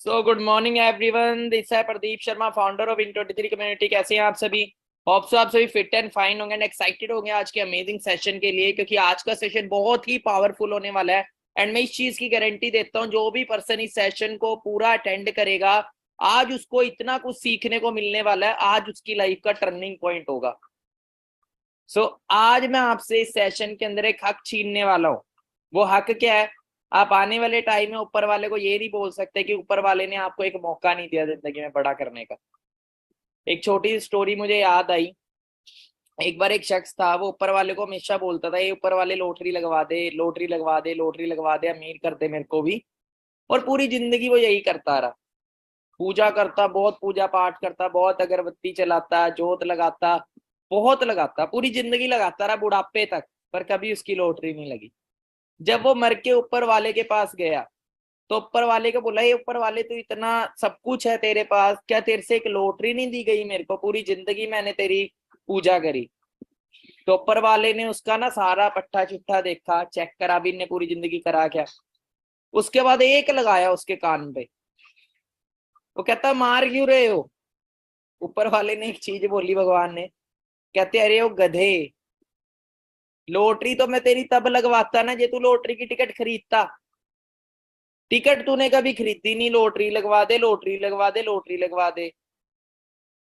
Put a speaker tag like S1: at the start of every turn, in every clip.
S1: So good morning everyone, this है Pradeep Sharma, founder of इन23 community. कैसे हैं आप सभी? होप सो आप सभी फिट एंड फाइन होंगे एंड एक्साइटेड होंगे आज के अमेजिंग सेशन के लिए, क्योंकि आज का सेशन बहुत ही पावरफुल होने वाला है। एंड मैं इस चीज की गारंटी देता हूँ, जो भी पर्सन इस सेशन को पूरा अटेंड करेगा आज उसको इतना कुछ सीखने को मिलने वाला है, आज उसकी लाइफ का टर्निंग पॉइंट होगा। आज मैं आपसे इस सेशन के अंदर एक हक छीनने वाला हूँ। वो हक क्या है? आप आने वाले टाइम में ऊपर वाले को ये नहीं बोल सकते कि ऊपर वाले ने आपको एक मौका नहीं दिया जिंदगी में बड़ा करने का। एक छोटी सी स्टोरी मुझे याद आई। एक बार एक शख्स था, वो ऊपर वाले को हमेशा बोलता था, ये ऊपर वाले लॉटरी लगवा दे, लॉटरी लगवा दे, लॉटरी लगवा दे, अमीर कर दे मेरे को भी। और पूरी जिंदगी वो यही करता रहा। पूजा करता, बहुत पूजा पाठ करता, बहुत अगरबत्ती चलाता, जोत लगाता, बहुत लगाता, पूरी जिंदगी लगाता रहा बुढ़ापे तक, पर कभी उसकी लॉटरी नहीं लगी। जब वो मर के ऊपर वाले के पास गया तो ऊपर वाले को बोला, ये ऊपर वाले तो इतना सब कुछ है तेरे पास, क्या तेरे से एक लॉटरी नहीं दी गई मेरे को? पूरी जिंदगी मैंने तेरी पूजा करी। तो ऊपर वाले ने उसका ना सारा पट्टा चिट्ठा देखा, चेक करा भी ने पूरी जिंदगी करा क्या। उसके बाद एक लगाया उसके कान पे। वो कहता मार क्यों रहे हो? ऊपर वाले ने एक चीज बोली भगवान ने, कहते अरे ओ गधे, लॉटरी तो मैं तेरी तब लगवाता ना जे तू लॉटरी की टिकट खरीदता। टिकट तूने कभी खरीदी नहीं, लॉटरी लगवा दे, लॉटरी लगवा दे, लॉटरी लगवा दे।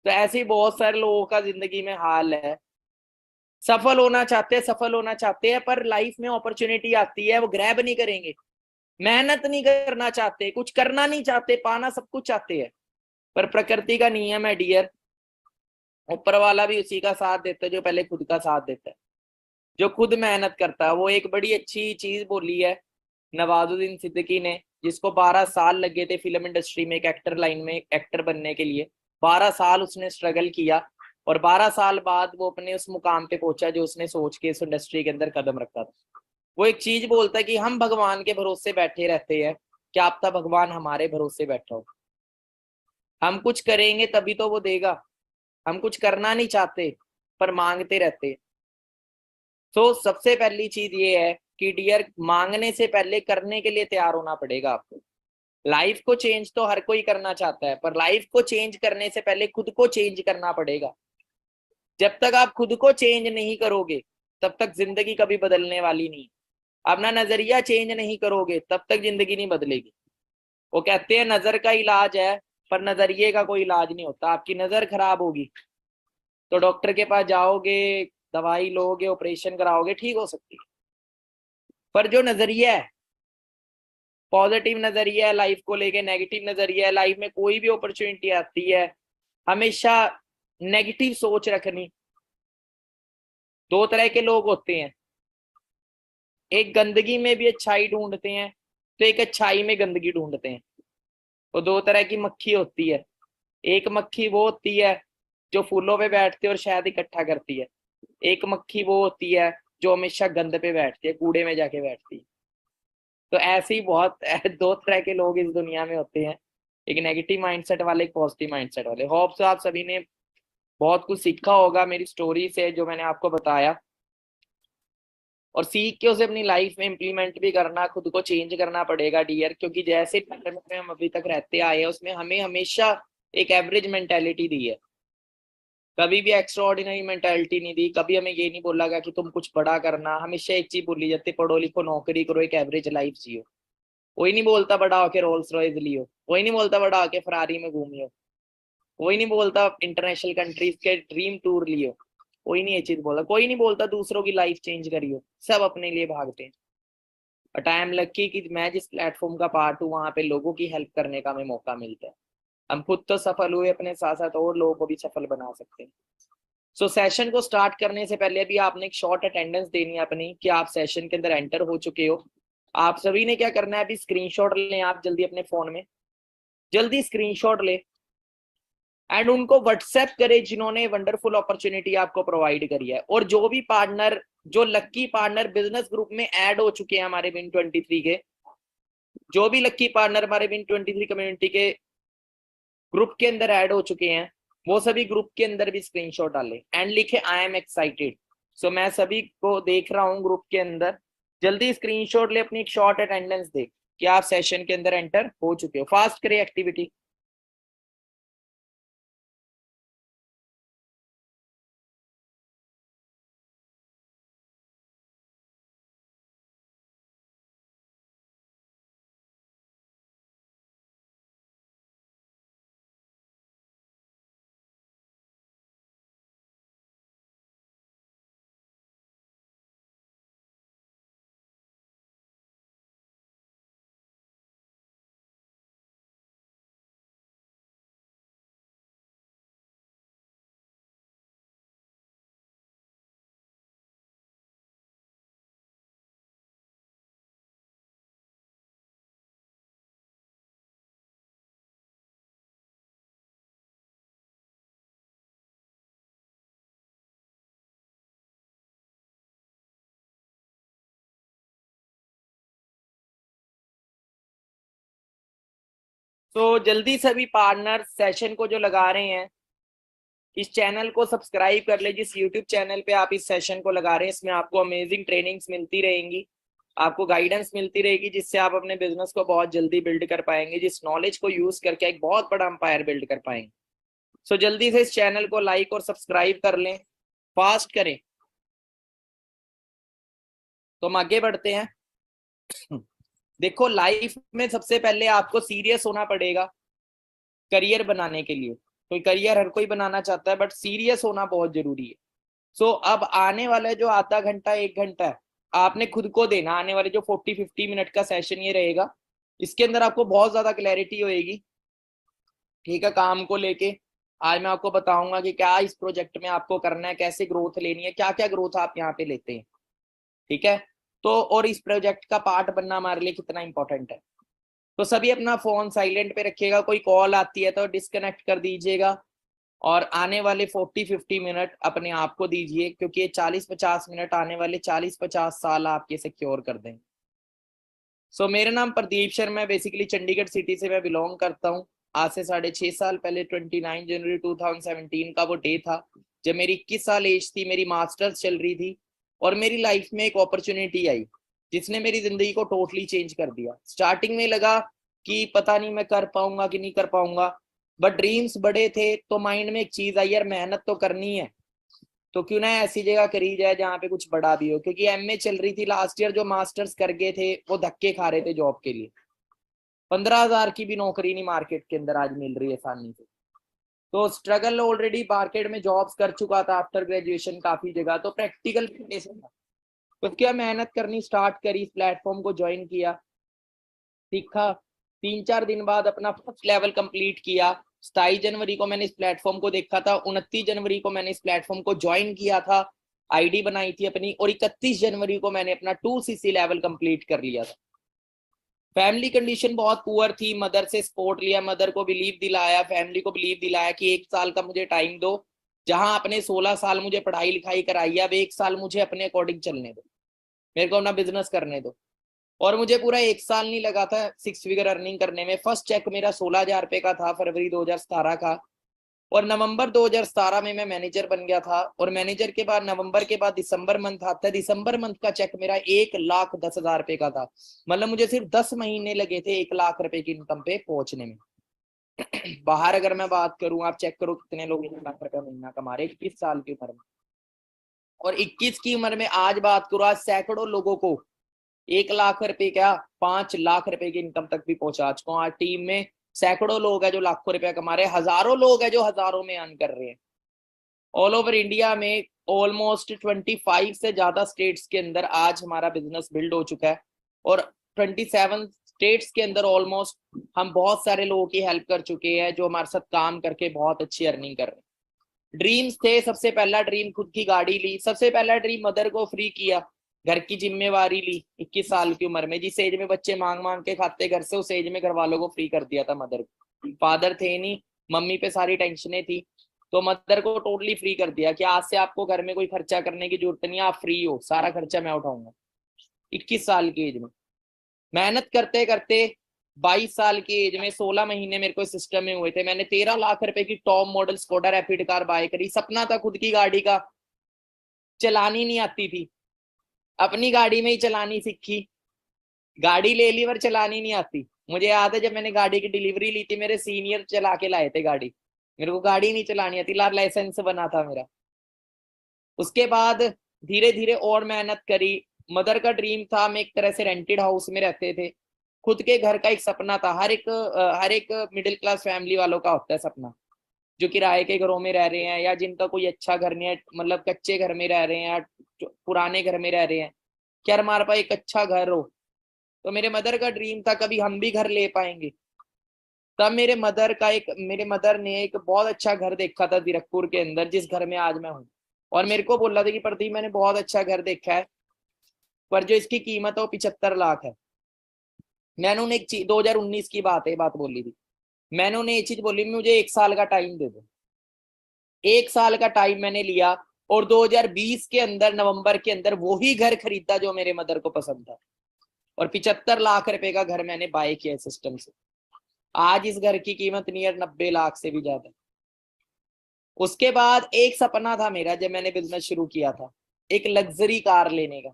S1: तो ऐसे ही बहुत सारे लोगों का जिंदगी में हाल है। सफल होना चाहते हैं, सफल होना चाहते हैं, पर लाइफ में अपॉर्चुनिटी आती है वो ग्रैब नहीं करेंगे। मेहनत नहीं करना चाहते, कुछ करना नहीं चाहते, पाना सब कुछ चाहते हैं। पर प्रकृति का नियम है डियर, ऊपर वाला भी उसी का साथ देता है जो पहले खुद का साथ देता है, जो खुद मेहनत करता है। वो एक बड़ी अच्छी चीज बोली है नवाजुद्दीन सिद्दीकी ने, जिसको 12 साल लगे थे फिल्म इंडस्ट्री में एक एक्टर लाइन में एक्टर बनने के लिए। 12 साल उसने स्ट्रगल किया और 12 साल बाद वो अपने उस मुकाम पे पहुंचा जो उसने सोच के इस इंडस्ट्री के अंदर कदम रखा था। वो एक चीज बोलता है कि हम भगवान के भरोसे बैठे रहते हैं, क्या पता भगवान हमारे भरोसे बैठा हो। हम कुछ करेंगे तभी तो वो देगा। हम कुछ करना नहीं चाहते पर मांगते रहते हैं। तो सबसे पहली चीज ये है कि डियर, मांगने से पहले करने के लिए तैयार होना पड़ेगा आपको। लाइफ को चेंज तो हर कोई करना चाहता है, पर लाइफ को चेंज करने से पहले खुद को चेंज करना पड़ेगा। जब तक आप खुद को चेंज नहीं करोगे तब तक जिंदगी कभी बदलने वाली नहीं। अपना नजरिया चेंज नहीं करोगे तब तक जिंदगी नहीं बदलेगी। वो कहते हैं नजर का इलाज है, पर नजरिए का कोई इलाज नहीं होता। आपकी नजर खराब होगी तो डॉक्टर के पास जाओगे, दवाई लोगे, ऑपरेशन कराओगे, ठीक हो सकती है। पर जो नजरिया है, पॉजिटिव नजरिया है लाइफ को लेके, नेगेटिव नजरिया है, लाइफ में कोई भी अपॉर्चुनिटी आती है हमेशा नेगेटिव सोच रखनी। दो तरह के लोग होते हैं, एक गंदगी में भी अच्छाई ढूंढते हैं, तो एक अच्छाई में गंदगी ढूंढते हैं। वो दो तरह की मक्खी होती है। एक मक्खी वो होती है जो फूलों पे बैठती है और शहद इकट्ठा करती है। एक मक्खी वो होती है जो हमेशा गंद पे बैठती है, कूड़े में जाके बैठती है। तो ऐसे ही बहुत दो तरह के लोग इस दुनिया में होते हैं, एक नेगेटिव माइंडसेट वाले, एक पॉजिटिव माइंडसेट वाले। होप सो आप सभी ने बहुत कुछ सीखा होगा मेरी स्टोरी से जो मैंने आपको बताया, और सीख के उसे अपनी लाइफ में इम्प्लीमेंट भी करना, खुद को चेंज करना पड़ेगा डियर। क्योंकि जैसे पैटर्न में हम अभी तक रहते आए हैं उसमें हमें हमेशा एक एवरेज मेंटेलिटी दी है, कभी भी एक्स्ट्रा ऑर्डिनरी मेंटेलिटी नहीं दी। कभी हमें ये नहीं बोला गया कि तुम कुछ बड़ा करना, हमेशा एक चीज बोली जाती, पढ़ो लिखो नौकरी करो, एक एवरेज लाइफ जियो। कोई नहीं बोलता बड़ा होके रोल्स रॉयस लियो, कोई नहीं बोलता बड़ा होके फरारी में घूमियो, कोई नहीं बोलता इंटरनेशनल कंट्रीज के ड्रीम टूर लियो, कोई नहीं ये चीज बोलता, कोई नहीं बोलता दूसरों की लाइफ चेंज करियो। सब अपने लिए भागते हैं। और टाइम लकी कि मैं जिस प्लेटफॉर्म का पार्ट हूँ वहां पे लोगों की हेल्प करने का हमें मौका मिलता है। हम खुद तो सफल हुए, अपने साथ साथ और लोगों को भी सफल बना सकते हैं। सेशन को स्टार्ट करने से पहले अभी आपने एक शॉर्ट अटेंडेंस देनी है अपनी, कि आप सेशन के अंदर एंटर हो चुके हो। आप सभी ने क्या करना है, अभी स्क्रीनशॉट लें आप जल्दी अपने फोन में, जल्दी स्क्रीनशॉट ले एंड उनको व्हाट्सएप करें जिन्होंने वंडरफुल अपॉर्चुनिटी आपको प्रोवाइड करी है। और जो भी पार्टनर, जो लक्की पार्टनर बिजनेस ग्रुप में ऐड हो चुके हैं हमारे विन23 के, जो भी लक्की पार्टनर हमारे विन23 कम्युनिटी के ग्रुप के अंदर ऐड हो चुके हैं, वो सभी ग्रुप के अंदर भी स्क्रीनशॉट डालें एंड लिखे आई एम एक्साइटेड। मैं सभी को देख रहा हूँ ग्रुप के अंदर, जल्दी स्क्रीनशॉट ले, अपनी एक शॉर्ट अटेंडेंस दे कि आप सेशन के अंदर एंटर हो चुके हो। फास्ट करें एक्टिविटी। तो जल्दी सभी पार्टनर सेशन को जो लगा रहे हैं, इस चैनल को सब्सक्राइब कर ले। जिस यूट्यूब चैनल पे आप इस सेशन को लगा रहे हैं, इसमें आपको अमेजिंग ट्रेनिंग्स मिलती रहेंगी, आपको गाइडेंस मिलती रहेगी, जिससे आप अपने बिजनेस को बहुत जल्दी बिल्ड कर पाएंगे, जिस नॉलेज को यूज करके एक बहुत बड़ा अंपायर बिल्ड कर पाएंगे। सो जल्दी से इस चैनल को लाइक और सब्सक्राइब कर लें, फास्ट करें। तो हम आगे बढ़ते हैं। देखो, लाइफ में सबसे पहले आपको सीरियस होना पड़ेगा करियर बनाने के लिए। कोई करियर हर कोई बनाना चाहता है, बट सीरियस होना बहुत जरूरी है। सो अब आने वाला जो आधा घंटा 1 घंटा है, आपने खुद को देना। आने वाले जो 40-50 मिनट का सेशन ये रहेगा, इसके अंदर आपको बहुत ज्यादा क्लैरिटी होएगी, ठीक है, काम को लेके। आज मैं आपको बताऊंगा कि क्या इस प्रोजेक्ट में आपको करना है, कैसे ग्रोथ लेनी है, क्या क्या ग्रोथ आप यहाँ पे लेते हैं, ठीक है। तो और इस प्रोजेक्ट का पार्ट बनना हमारे लिए कितना इंपॉर्टेंट है। तो सभी अपना फोन साइलेंट पे रखिएगा, कोई कॉल आती है तो डिस्कनेक्ट कर दीजिएगा, और आने वाले 40-50 मिनट अपने आप को दीजिए, क्योंकि ये 40-50 मिनट आने वाले 40-50 साल आपके सिक्योर कर देंगे। सो मेरा नाम प्रदीप शर्मा है, बेसिकली चंडीगढ़ सिटी से मैं बिलोंग करता हूँ। आज से 6.5 साल पहले 29 जनवरी 2017 का वो डे था जब मेरी 21 साल एज थी, मेरी मास्टर्स चल रही थी, और मेरी लाइफ में एक अपॉर्चुनिटी आई जिसने मेरी जिंदगी को टोटली चेंज कर दिया। स्टार्टिंग में लगा कि पता नहीं मैं कर पाऊंगा कि नहीं कर पाऊंगा, बट ड्रीम्स बड़े थे, तो माइंड में एक चीज आई, यार मेहनत तो करनी है, तो क्यों ना ऐसी जगह करी जाए जहाँ पे कुछ बड़ा भी हो। क्योंकि एमए चल रही थी लास्ट ईयर, जो मास्टर्स कर गए थे वो धक्के खा रहे थे जॉब के लिए। 15,000 की भी नौकरी नहीं मार्केट के अंदर आज मिल रही है आसानी से। तो स्ट्रगल ऑलरेडी मार्केट में जॉब्स कर चुका था आफ्टर ग्रेजुएशन काफी जगह, तो प्रैक्टिकल था। तो क्या मेहनत करनी स्टार्ट करी, इस प्लेटफॉर्म को ज्वाइन किया, सीखा। 3-4 दिन बाद अपना फर्स्ट लेवल कंप्लीट किया। 27 जनवरी को मैंने इस प्लेटफॉर्म को देखा था, 29 जनवरी को मैंने इस प्लेटफॉर्म को ज्वाइन किया था, आईडी बनाई थी अपनी, और 31 जनवरी को मैंने अपना 2cc लेवल कंप्लीट कर लिया था। फैमिली कंडीशन बहुत पुअर थी, मदर से सपोर्ट लिया, मदर को बिलीव दिलाया, फैमिली को बिलीव दिलाया कि 1 साल का मुझे टाइम दो, जहां अपने 16 साल मुझे पढ़ाई लिखाई कराई, अब 1 साल मुझे अपने अकॉर्डिंग चलने दो, मेरे को अपना बिजनेस करने दो। और मुझे पूरा 1 साल नहीं लगा था 6 फिगर अर्निंग करने में। फर्स्ट चेक मेरा 16,000 रुपए का था, फरवरी 2017 का, और नवंबर 2017 में मैं मैनेजर बन गया था। और मैनेजर के बाद नवंबर के बाद दिसंबर मंथ आता है, दिसंबर मंथ का चेक मेरा 1,10,000 रुपए का था। मतलब मुझे सिर्फ 10 महीने लगे थे 1 लाख रुपए की इनकम पे पहुंचने में। बाहर अगर मैं बात करूं, आप चेक करो कितने लोग 1 लाख रुपया महीना कमा रहे 21 साल की उम्र में। और 21 की उम्र में आज बात करो, आज सैकड़ों लोगों को 1 लाख रुपए क्या, 5 लाख रुपए की इनकम तक भी पहुंचा चुका हूँ। आज टीम में सैकड़ों लोग हैं जो लाखों रुपया कमा रहे हैं, हजारों लोग हैं जो हजारों में अर्न कर रहे हैं। ऑल ओवर इंडिया में ऑलमोस्ट 25 से ज्यादा स्टेट्स के अंदर आज हमारा बिजनेस बिल्ड हो चुका है, और 27 स्टेट्स के अंदर ऑलमोस्ट हम बहुत सारे लोगों की हेल्प कर चुके हैं, जो हमारे साथ काम करके बहुत अच्छी अर्निंग कर रहे हैं। ड्रीम्स थे, सबसे पहला ड्रीम खुद की गाड़ी ली, सबसे पहला ड्रीम मदर को फ्री किया, घर की जिम्मेवारी ली 21 साल की उम्र में। जिस एज में बच्चे मांग मांग के खाते घर से, उस एज में घर वालों को फ्री कर दिया था मदर को। फादर थे नहीं, मम्मी पे सारी टेंशनें थी, तो मदर को टोटली फ्री कर दिया कि आज से आपको घर में कोई खर्चा करने की जरूरत नहीं है, आप फ्री हो, सारा खर्चा मैं उठाऊंगा। 21 साल की एज में मेहनत करते करते 22 साल की एज में 16 महीने मेरे को सिस्टम में हुए थे, मैंने 13 लाख रुपए की top model Skoda Rapid car buy करी। सपना था खुद की गाड़ी का, चलानी नहीं आती थी, अपनी गाड़ी में ही चलानी सीखी। गाड़ी ले ली पर चलानी नहीं आती। मुझे याद है जब मैंने गाड़ी की डिलीवरी ली थी, मेरे सीनियर चला के लाए थे गाड़ी, मेरे को गाड़ी नहीं चलानी आती, लाइसेंस बना था मेरा। उसके बाद धीरे धीरे और मेहनत करी। मदर का ड्रीम था, हम एक तरह से रेंटेड हाउस में रहते थे, खुद के घर का एक सपना था। हर एक मिडिल क्लास फैमिली वालों का होता है सपना, जो किराए के घरों में रह रहे हैं या जिनका कोई अच्छा घर नहीं है, मतलब कच्चे घर में रह रहे हैं या पुराने घर में रह रहे हैं, क्या हमारे पास एक अच्छा घर हो। तो मेरे मदर का ड्रीम था कभी हम भी घर ले पाएंगे। तब मेरे मदर ने एक बहुत अच्छा घर देखा था जीरकपुर के अंदर, जिस घर में आज मैं हूँ। और मेरे को बोला था कि प्रदीप मैंने बहुत अच्छा घर देखा है, पर जो इसकी कीमत है वो 75 लाख है। मैंने उन्हें एक चीज, 2019 की बात बोली थी। मैंने उन्हें ये चीज बोली, मुझे 1 साल का टाइम दे दो। 1 साल का टाइम मैंने लिया और 2020 के अंदर नवंबर के अंदर वो ही घर खरीदा जो मेरे मदर को पसंद था, और 75 लाख रुपए का घर मैंने बाय किया सिस्टम से। आज इस घर की कीमत नियर 90 लाख से भी ज्यादा। उसके बाद एक सपना था मेरा जब मैंने बिजनेस शुरू किया था, एक लग्जरी कार लेने का।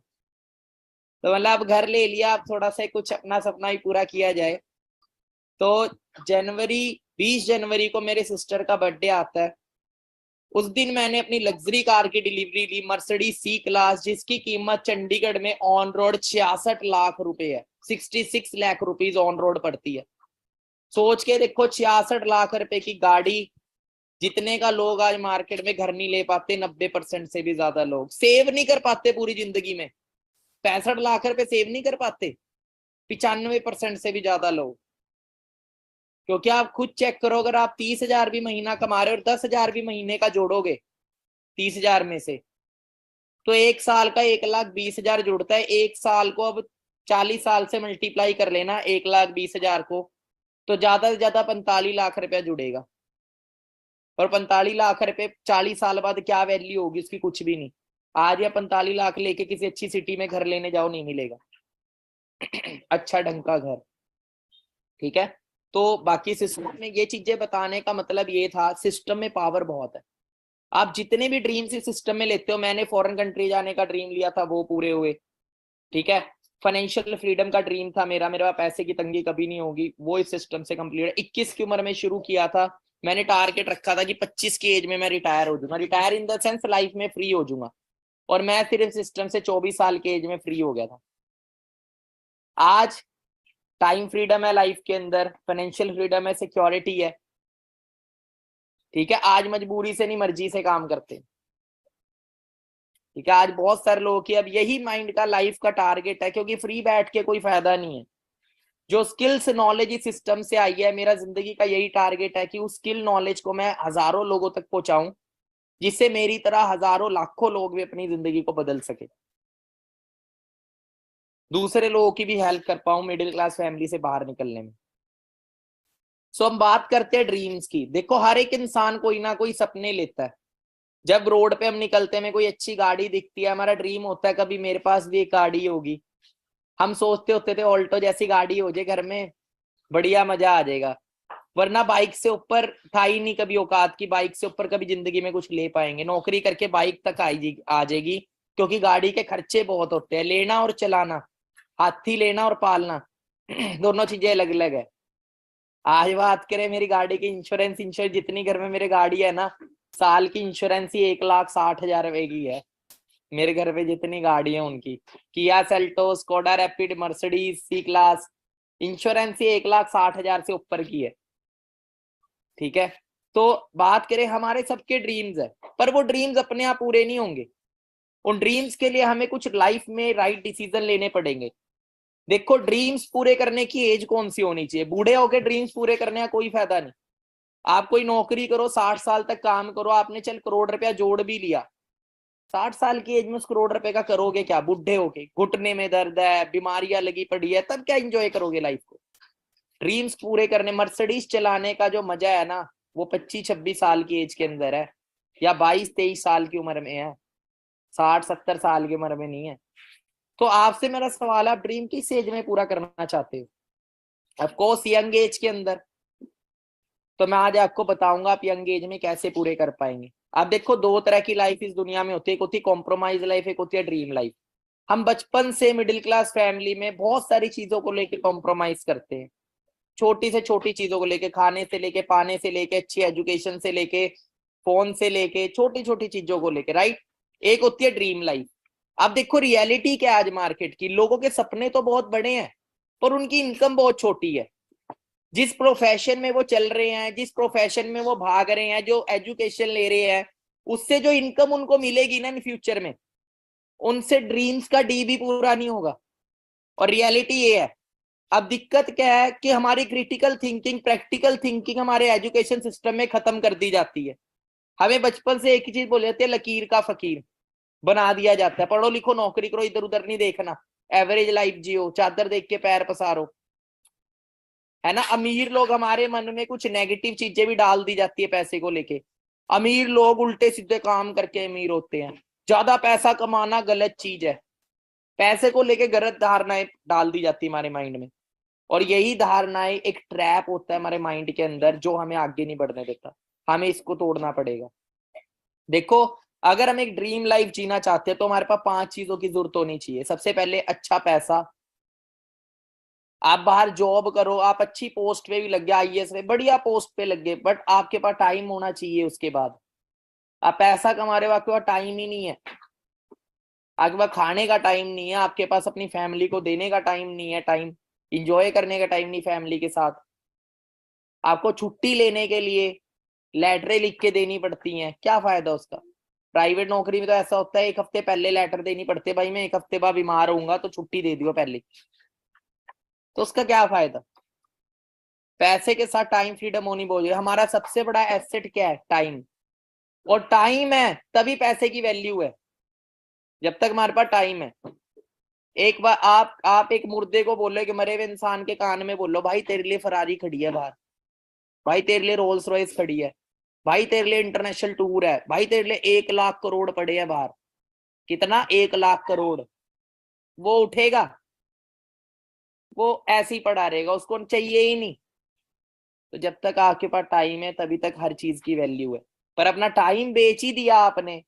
S1: तो मतलब अब घर ले लिया, अब थोड़ा सा कुछ अपना सपना ही पूरा किया जाए। तो 20 जनवरी को मेरे सिस्टर का बर्थडे आता है। उस दिन मैंने अपनी लग्जरी कार की डिलीवरी ली, मर्सिडीज सी क्लास, जिसकी कीमत चंडीगढ़ में ऑन रोड 66 लाख रुपए है। 66 लाख रुपीज ऑन रोड पड़ती है। सोच के देखो, 66 लाख रुपए की गाड़ी, जितने का लोग आज मार्केट में घर नहीं ले पाते, 90% से भी ज्यादा लोग सेव नहीं कर पाते पूरी जिंदगी में। 65 लाख रुपए सेव नहीं कर पाते 95% से भी ज्यादा लोग। क्योंकि आप खुद चेक करो, अगर आप 30,000 भी महीना कमा रहे हो और 10,000 भी महीने का जोड़ोगे 30,000 में से, तो 1 साल का 1,20,000 जुड़ता है। 1 साल को अब 40 साल से मल्टीप्लाई कर लेना 1,20,000 को, तो ज्यादा से ज्यादा 45 लाख रुपया जुड़ेगा। और 45 लाख रुपए 40 साल बाद क्या वैल्यू होगी उसकी, कुछ भी नहीं। आज या 45 लाख लेके किसी अच्छी सिटी में घर लेने जाओ, नहीं मिलेगा अच्छा ढंग का घर। ठीक है, तो बाकी सिस्टम में ये चीजें बताने का मतलब ये था, सिस्टम में पावर बहुत है। आप जितने भी ड्रीम्स इस सिस्टम में लेते हो, मैंने फॉरेन कंट्री जाने का ड्रीम लिया था, वो पूरे हुए। ठीक है, फाइनेंशियल फ्रीडम का ड्रीम था मेरे पास पैसे की तंगी कभी नहीं होगी, वो इस सिस्टम से कंप्लीट है। 21 की उम्र में शुरू किया था। मैंने टारगेट रखा था कि 25 की एज में मैं रिटायर हो जाऊंगा, retire in the sense life में फ्री हो जाऊंगा। और मैं सिर्फ सिस्टम से 24 साल की एज में फ्री हो गया था। आज टाइम फ्रीडम है लाइफ के अंदर, फाइनेंशियल फ्रीडम है, सिक्योरिटी है। ठीक है, आज मजबूरी से नहीं मर्जी से काम करते। ठीक है, आज बहुत सारे लोगों की अब यही माइंड का लाइफ का टारगेट है, क्योंकि फ्री बैठ के कोई फायदा नहीं है। जो स्किल्स नॉलेज इस सिस्टम से आई है, मेरा जिंदगी का यही टारगेट है कि उस स्किल नॉलेज को मैं हजारों लोगों तक पहुंचाऊं, जिससे मेरी तरह हजारों लाखों लोग भी अपनी जिंदगी को बदल सके, दूसरे लोगों की भी हेल्प कर पाऊं मिडिल क्लास फैमिली से बाहर निकलने में। सो हम बात करते हैं ड्रीम्स की। देखो, हर एक इंसान कोई ना कोई सपने लेता है। जब रोड पे हम निकलते हैं, कोई अच्छी गाड़ी दिखती है, हमारा ड्रीम होता है कभी मेरे पास भी एक गाड़ी होगी। हम सोचते होते थे ऑल्टो जैसी गाड़ी हो जाए घर में, बढ़िया मजा आ जाएगा। वरना बाइक से ऊपर था ही नहीं कभी औकात की, बाइक से ऊपर कभी जिंदगी में कुछ ले पाएंगे। नौकरी करके बाइक तक आ जाएगी, क्योंकि गाड़ी के खर्चे बहुत होते हैं, लेना और चलाना, हाथी लेना और पालना दोनों चीजें अलग अलग है। आज बात करें मेरी गाड़ी की इंश्योरेंस जितनी घर में मेरे गाड़ी है ना, साल की इंश्योरेंस ही 1,60,000 रुपए की है। मेरे घर पे जितनी गाड़ी है उनकी, Kia Seltos, Skoda Rapid, Mercedes C class, insurance ही 1,60,000 से ऊपर की है। ठीक है, तो बात करें हमारे सबके ड्रीम्स है, पर वो ड्रीम्स अपने आप पूरे नहीं होंगे। उन ड्रीम्स के लिए हमें कुछ लाइफ में राइट डिसीजन लेने पड़ेंगे। देखो, ड्रीम्स पूरे करने की एज कौन सी होनी चाहिए? बूढ़े होके ड्रीम्स पूरे करने का कोई फायदा नहीं। आप कोई नौकरी करो, 60 साल तक काम करो, आपने चल करोड़ रुपया जोड़ भी लिया, 60 साल की एज में उस करोड़ रुपए का करोगे क्या? बुढ़े होके घुटने में दर्द है, बीमारियां लगी पड़ी है, तब क्या एंजॉय करोगे लाइफ को? ड्रीम्स पूरे करने, मर्सिडीज चलाने का जो मजा है ना, वो 25-26 साल की एज के अंदर है, या 22-23 साल की उम्र में है, 60-70 साल की उम्र में नहीं है। तो आपसे मेरा सवाल है, आप ड्रीम किस एज में पूरा करना चाहते हो? ऑफकोर्स यंग एज के अंदर। तो मैं आज आपको बताऊंगा आप यंग एज में कैसे पूरे कर पाएंगे। आप देखो, दो तरह की लाइफ इस दुनिया में होती है, एक होती है कॉम्प्रोमाइज लाइफ, एक होती है ड्रीम लाइफ। हम बचपन से मिडिल क्लास फैमिली में बहुत सारी चीजों को लेकर कॉम्प्रोमाइज करते हैं, छोटी से छोटी चीजों को लेके, खाने से लेके, पाने से लेके, अच्छी एजुकेशन से लेके, फोन से लेके, छोटी छोटी चीजों को लेके, राइट। एक होती है ड्रीम लाइफ। अब देखो रियलिटी क्या है आज मार्केट की, लोगों के सपने तो बहुत बड़े हैं पर उनकी इनकम बहुत छोटी है। जिस प्रोफेशन में वो चल रहे हैं, जिस प्रोफेशन में वो भाग रहे हैं, जो एजुकेशन ले रहे हैं, उससे जो इनकम उनको मिलेगी ना इन फ्यूचर में, उनसे ड्रीम्स का डी भी पूरा नहीं होगा। और रियलिटी ये है। अब दिक्कत क्या है कि हमारी क्रिटिकल थिंकिंग, प्रैक्टिकल थिंकिंग हमारे एजुकेशन सिस्टम में खत्म कर दी जाती है। हमें बचपन से एक ही चीज बोले जाती है, लकीर का फकीर बना दिया जाता है, पढ़ो लिखो नौकरी करो, इधर उधर नहीं देखना, एवरेज लाइफ जियो, चादर देख के पैर पसारो, है ना। अमीर लोग, हमारे मन में कुछ नेगेटिव चीजें भी डाल दी जाती है पैसे को लेके। अमीर लोग उल्टे सीधे काम करके अमीर होते हैं, ज्यादा पैसा कमाना गलत चीज है, पैसे को लेके गलत धारणाएं डाल दी जाती है हमारे माइंड में। और यही धारणाएं एक ट्रैप होता है हमारे माइंड के अंदर जो हमें आगे नहीं बढ़ने देता। हमें इसको तोड़ना पड़ेगा। देखो, अगर हम एक ड्रीम लाइफ जीना चाहते हैं तो हमारे पास 5 चीजों की जरूरत होनी चाहिए। सबसे पहले अच्छा पैसा। आप बाहर जॉब करो, आप अच्छी पोस्ट पे भी लग गए, आईएएस में बढ़िया पोस्ट पे लग गए, बट आपके पास टाइम होना चाहिए। उसके बाद आप पैसा कमा रहे हो, आपके पास टाइम ही नहीं है, आपके पास खाने का टाइम नहीं है, आपके पास अपनी फैमिली को देने का टाइम नहीं है, टाइम इंजॉय करने का टाइम नहीं फैमिली के साथ। आपको छुट्टी लेने के लिए लेटरें लिख के देनी पड़ती हैं, क्या फायदा उसका। प्राइवेट नौकरी में तो ऐसा होता है, 1 हफ्ते पहले लेटर देनी पड़ती है, भाई मैं 1 हफ्ते बाद बीमार होऊंगा तो छुट्टी दे दियो पहले। तो उसका क्या फायदा। पैसे के साथ टाइम फ्रीडम होनी बहुत। हमारा सबसे बड़ा एसेट क्या है, टाइम। और टाइम है तभी पैसे की वैल्यू है, जब तक हमारे पास टाइम है। एक बार आप एक मुर्दे को बोलो कि मरे हुए इंसान के कान में बोलो, भाई तेरे लिए फरारी खड़ी है बाहर, भाई तेरे लिए रोल्स रॉयस खड़ी है, भाई तेरे लिए इंटरनेशनल टूर है, भाई तेरे लिए 1 लाख करोड़ पड़े हैं बाहर। कितना, 1 लाख करोड़। वो उठेगा? वो ऐसे ही पड़ा रहेगा, उसको चाहिए ही नहीं। तो जब तक आपके पास टाइम है तभी तक हर चीज की वैल्यू है। पर अपना टाइम बेच ही दिया आपने,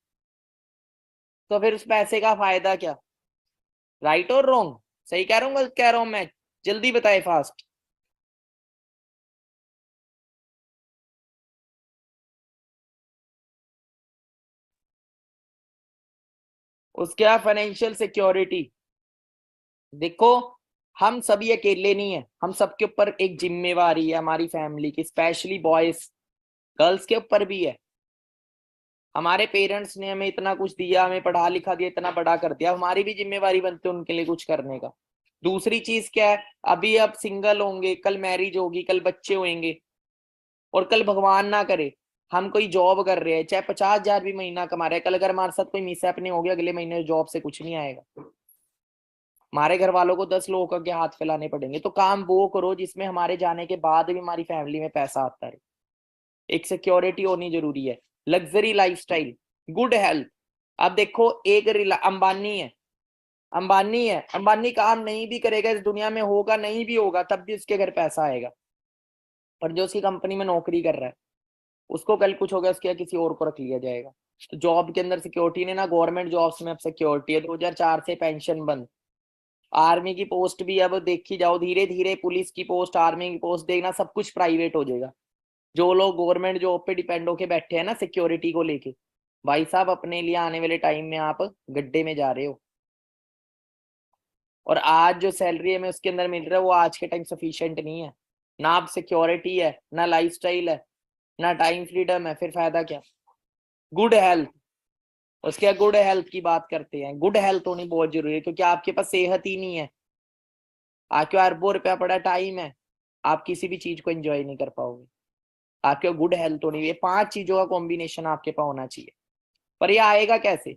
S1: तो फिर उस पैसे का फायदा क्या। राइट और रॉन्ग, सही कह रहा हूँ गलत कह रहा हूं मैं, जल्दी बताए फास्ट। उसके बाद फाइनेंशियल सिक्योरिटी। देखो, हम सभी अकेले नहीं है, हम सबके ऊपर एक जिम्मेवारी है हमारी फैमिली की, स्पेशली बॉयज, गर्ल्स के ऊपर भी है। हमारे पेरेंट्स ने हमें इतना कुछ दिया, हमें पढ़ा लिखा दिया, इतना बड़ा कर दिया, हमारी भी जिम्मेवारी बनती है उनके लिए कुछ करने का। दूसरी चीज क्या है, अभी आप सिंगल होंगे, कल मैरिज होगी, कल बच्चे होंगे, और कल भगवान ना करे हम कोई जॉब कर रहे हैं, चाहे 50,000 भी महीना कमा रहे हैं, कल अगर हमारे साथ कोई मिसहैप नहीं हो गया, अगले महीने जॉब से कुछ नहीं आएगा। हमारे घर वालों को 10 लोगों के हाथ फैलाने पड़ेंगे। तो काम वो करो जिसमें हमारे जाने के बाद भी हमारी फैमिली में पैसा आता रहे। एक सिक्योरिटी होनी जरूरी है, लग्जरी लाइफस्टाइल, गुड हेल्थ। अब देखो, एक अंबानी है, अंबानी है, अंबानी काम नहीं भी करेगा इस दुनिया में, होगा नहीं भी होगा तब भी उसके घर पैसा आएगा। और जो उसकी कंपनी में नौकरी कर रहा है, उसको कल कुछ हो गया, उसके किसी और को रख लिया जाएगा। तो जॉब के अंदर सिक्योरिटी ने ना, गवर्नमेंट जॉब्स में अब सिक्योरिटी है। 2004 से पेंशन बंद। आर्मी की पोस्ट भी अब देखी जाओ, धीरे धीरे पुलिस की पोस्ट, आर्मी की पोस्ट, देखना सब कुछ प्राइवेट हो जाएगा। जो लोग गवर्नमेंट जॉब पे डिपेंड होके बैठे हैं ना सिक्योरिटी को लेके, भाई साहब अपने लिए आने वाले टाइम में आप गड्ढे में जा रहे हो। और आज जो सैलरी हमें उसके अंदर मिल रहा है वो आज के टाइम सफिशिएंट नहीं है। ना आप सिक्योरिटी है, ना लाइफस्टाइल है, ना टाइम फ्रीडम है, फिर फायदा क्या। Good health. उसके बाद गुड हेल्थ की बात करते हैं। गुड हेल्थ होनी बहुत जरूरी है, क्योंकि आपके पास सेहत ही नहीं है, आपके पास अरबों रुपया पड़ा टाइम है, आप किसी भी चीज को एंजॉय नहीं कर पाओगे। आपके गुड हेल्थ होनी है, 5 चीजों का कॉम्बिनेशन आपके पास होना चाहिए। पर ये आएगा कैसे।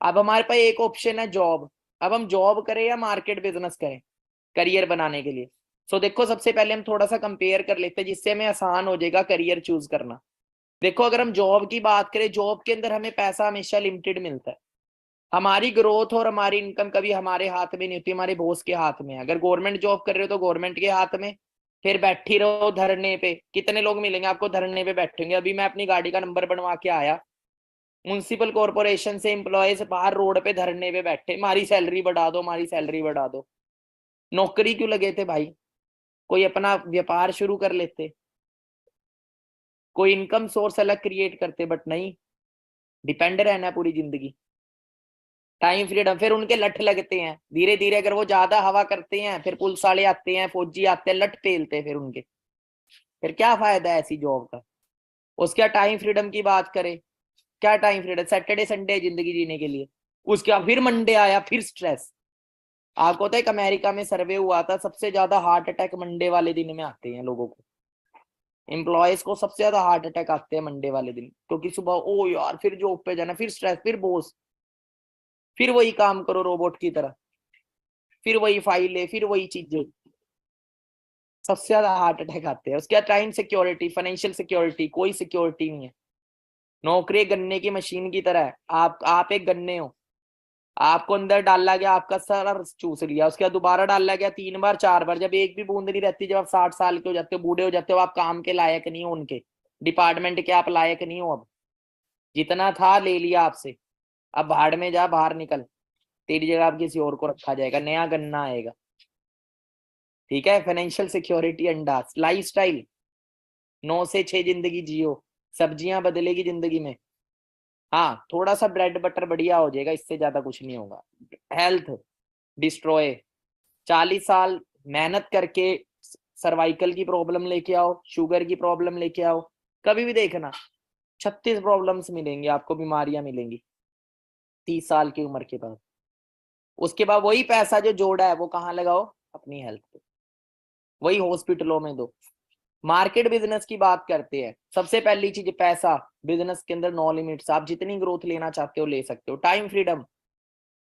S1: अब हमारे पास एक ऑप्शन है जॉब। अब हम जॉब करें या मार्केट बिजनेस करें करियर बनाने के लिए। सो देखो, सबसे पहले हम थोड़ा सा कंपेयर कर लेते हैं जिससे हमें आसान हो जाएगा करियर चूज करना। देखो, अगर हम जॉब की बात करें, जॉब के अंदर हमें पैसा हमेशा लिमिटेड मिलता है। हमारी ग्रोथ और हमारी इनकम कभी हमारे हाथ में नहीं होती, हमारे बॉस के हाथ में है। अगर गवर्नमेंट जॉब कर रहे हो तो गवर्नमेंट के हाथ में। फिर बैठी रहो धरने पे, कितने लोग मिलेंगे आपको धरने पे बैठेंगे। अभी मैं अपनी गाड़ी का नंबर बनवा के आया, म्युनिसिपल कॉर्पोरेशन से एम्प्लॉयज बाहर रोड पे धरने पे बैठे, हमारी सैलरी बढ़ा दो, हमारी सैलरी बढ़ा दो। नौकरी क्यों लगे थे भाई? कोई अपना व्यापार शुरू कर लेते, कोई इनकम सोर्स अलग क्रिएट करते, बट नहीं, डिपेंड रहना पूरी जिंदगी। टाइम फ्रीडम, फिर उनके लठ लगते हैं धीरे धीरे, अगर वो ज्यादा हवा करते हैं फिर पुलिस वाले आते हैं, फौजी आते हैं, लठ पेलते हैं फिर उनके। फिर क्या फायदा है ऐसी जॉब का? उसका टाइम फ्रीडम की बात करें, क्या टाइम फ्रीडम? सैटरडे संडे जिंदगी जीने के लिए, उसके बाद फिर मंडे आया, फिर स्ट्रेस। आपको पता है एक अमेरिका में सर्वे हुआ था, सबसे ज्यादा हार्ट अटैक मंडे वाले दिन में आते हैं लोगों को। एम्प्लॉयज को सबसे ज्यादा हार्ट अटैक आते हैं मंडे वाले दिन, क्योंकि सुबह ओ यार फिर जॉब पे जाना, फिर स्ट्रेस, फिर बॉस, फिर वही काम करो रोबोट की तरह, फिर वही फाइल, फिर वही चीजें। सबसे ज्यादा हार्ट अटैक आते हैं। उसके बाद टाइम सिक्योरिटी, फाइनेंशियल सिक्योरिटी, कोई सिक्योरिटी नहीं है। नौकरी गन्ने की मशीन की तरह है। आप एक गन्ने हो, आपको अंदर डाला गया, आपका सारा रस चूस लिया, उसके बाद दोबारा डाला गया 3 बार 4 बार, जब एक भी बूंद नहीं रहती, जब आप 60 साल के हो जाते हो, बूढ़े हो जाते हो, आप काम के लायक नहीं हो, उनके डिपार्टमेंट के आप लायक नहीं हो। अब जितना था ले लिया आपसे, अब भाड़ में जा, बाहर निकल, तेरी जगह आप किसी और को रखा जाएगा, नया गन्ना आएगा। ठीक है, फाइनेंशियल सिक्योरिटी अंडाज। लाइफ स्टाइल 9 से 6 जिंदगी जियो, सब्जियां बदलेगी जिंदगी में। हाँ, थोड़ा सा ब्रेड बटर बढ़िया हो जाएगा, इससे ज्यादा कुछ नहीं होगा। हेल्थ डिस्ट्रॉय, 40 साल मेहनत करके सर्वाइकल की प्रॉब्लम लेके आओ, शुगर की प्रॉब्लम लेके आओ, कभी भी देखना 36 प्रॉब्लम्स मिलेंगी आपको, बीमारियां मिलेंगी 30 साल की उम्र के बाद। उसके बाद वही पैसा जो जोड़ा है वो कहाँ लगाओ? अपनी हेल्थ पे, वही हॉस्पिटलों में दो। मार्केट बिजनेस की बात करते हैं, सबसे पहली चीज पैसा। बिजनेस के अंदर नो लिमिट्स, आप जितनी ग्रोथ लेना चाहते हो ले सकते हो। टाइम फ्रीडम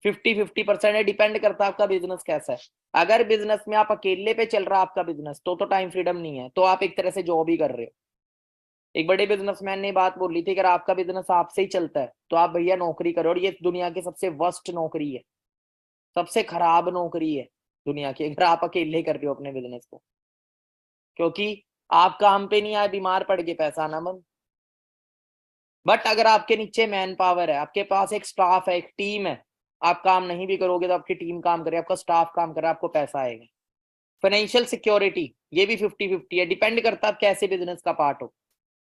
S1: 50-50% है, डिपेंड करता है आपका बिजनेस कैसा है। अगर बिजनेस में आप अकेले पे चल रहा है आपका बिजनेस, तो टाइम फ्रीडम नहीं है, तो आप एक तरह से जॉब ही कर रहे हो। एक बड़े बिजनेसमैन ने बात बोली थी, अगर आपका बिजनेस आपसे ही चलता है तो आप भैया नौकरी करो, और ये दुनिया की सबसे वर्स्ट नौकरी है, सबसे खराब नौकरी है दुनिया की, अगर आप अकेले कर रहे हो अपने बिजनेस को। क्योंकि आप काम पे नहीं आए, बीमार पड़ के पैसा आना बंद। बट अगर आपके नीचे मैन पावर है, आपके पास एक स्टाफ है, एक टीम है, आप काम नहीं भी करोगे तो आपकी टीम काम करे, आपका स्टाफ काम करे, आपको पैसा आएगा। फाइनेंशियल सिक्योरिटी, ये भी 50-50 है, डिपेंड करता है आप कैसे बिजनेस का पार्ट हो।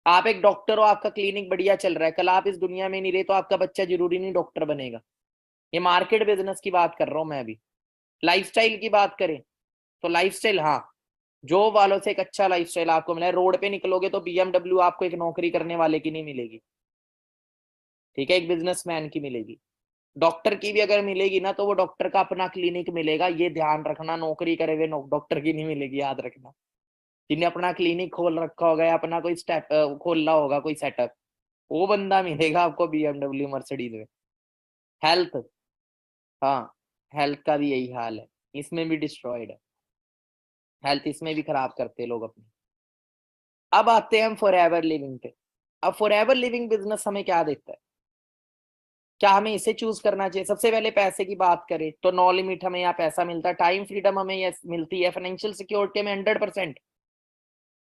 S1: आप एक डॉक्टर हो, आपका क्लिनिक बढ़िया चल रहा है, कल आप इस दुनिया में नहीं रहे तो आपका बच्चा जरूरी नहीं डॉक्टर बनेगा। ये मार्केट बिजनेस की बात कर रहा हूं मैं अभी। लाइफस्टाइल की बात करें तो लाइफस्टाइल, हाँ, जॉब वालों से एक अच्छा लाइफस्टाइल आपको मिला है। रोड पे निकलोगे तो BMW आपको एक नौकरी करने वाले की नहीं मिलेगी, ठीक है, एक बिजनेसमैन की मिलेगी। डॉक्टर की भी अगर मिलेगी ना, तो वो डॉक्टर का अपना क्लिनिक मिलेगा, ये ध्यान रखना। नौकरी करे हुए डॉक्टर की नहीं मिलेगी, याद रखना। जिन्हें अपना क्लिनिक खोल रखा होगा या अपना कोई स्टेप खोलना होगा, कोई सेटअप, वो बंदा मिलेगा आपको BMW मर्सिडीज में। हेल्थ, हाँ, हेल्थ का भी यही हाल है, इसमें भी डिस्ट्रॉयड है हेल्थ, इसमें भी खराब करते हैं लोग अपनी। अब आते हैं हम फॉर एवर लिविंग पे। अब फॉर एवर लिविंग बिजनेस हमें क्या देता है? क्या हमें इसे चूज करना चाहिए? सबसे पहले पैसे की बात करें तो नो लिमिट हमें यहाँ पैसा मिलता है, टाइम फ्रीडम हमें ये मिलती है, फाइनेंशियल सिक्योरिटी में 100%।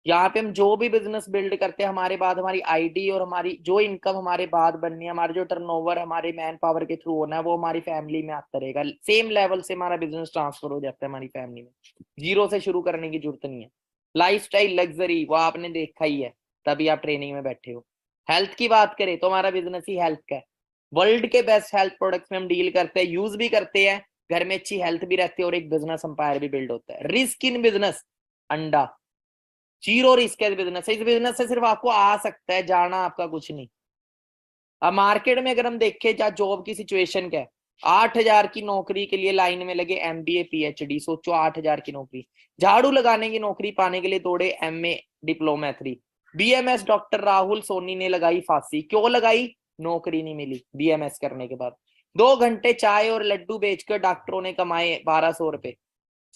S1: यहाँ पे हम जो भी बिजनेस बिल्ड करते हैं, हमारे बाद हमारी आईडी और हमारी जो इनकम हमारे बाद बननी है, हमारे जो टर्नओवर हमारे मैन पावर के थ्रू होना है, वो हमारी फैमिली में आता रहेगा। सेम लेवल से हमारा बिजनेस ट्रांसफर हो जाता है हमारी फैमिली में, जीरो से शुरू करने की जरूरत नहीं है। लाइफ स्टाइल लग्जरी, वो आपने देखा ही है, तभी आप ट्रेनिंग में बैठे हो। हेल्थ की बात करें तो हमारा बिजनेस ही हेल्थ का है। वर्ल्ड के बेस्ट हेल्थ प्रोडक्ट्स में हम डील करते हैं, यूज भी करते हैं, घर में अच्छी हेल्थ भी रहती है, और एक बिजनेस अंपायर भी बिल्ड होता है। रिस्क इन बिजनेस अंडा, जीरो रिस्क है बिजनेस। इस बिजनेस से सिर्फ आपको आ सकता है, जाना आपका कुछ नहीं। अब मार्केट में अगर हम देखें क्या जॉब की सिचुएशन क्या है, 8,000 की नौकरी के लिए लाइन में लगे MBA PhD, सोचो 8,000 की नौकरी। झाड़ू लगाने की नौकरी पाने के लिए दौड़े MA diploma 3। BMS doctor Rahul Soni ने लगाई फांसी, क्यों लगाई? नौकरी नहीं मिली BMS करने के बाद। 2 घंटे चाय और लड्डू बेचकर डॉक्टरों ने कमाए 1,200 रुपए।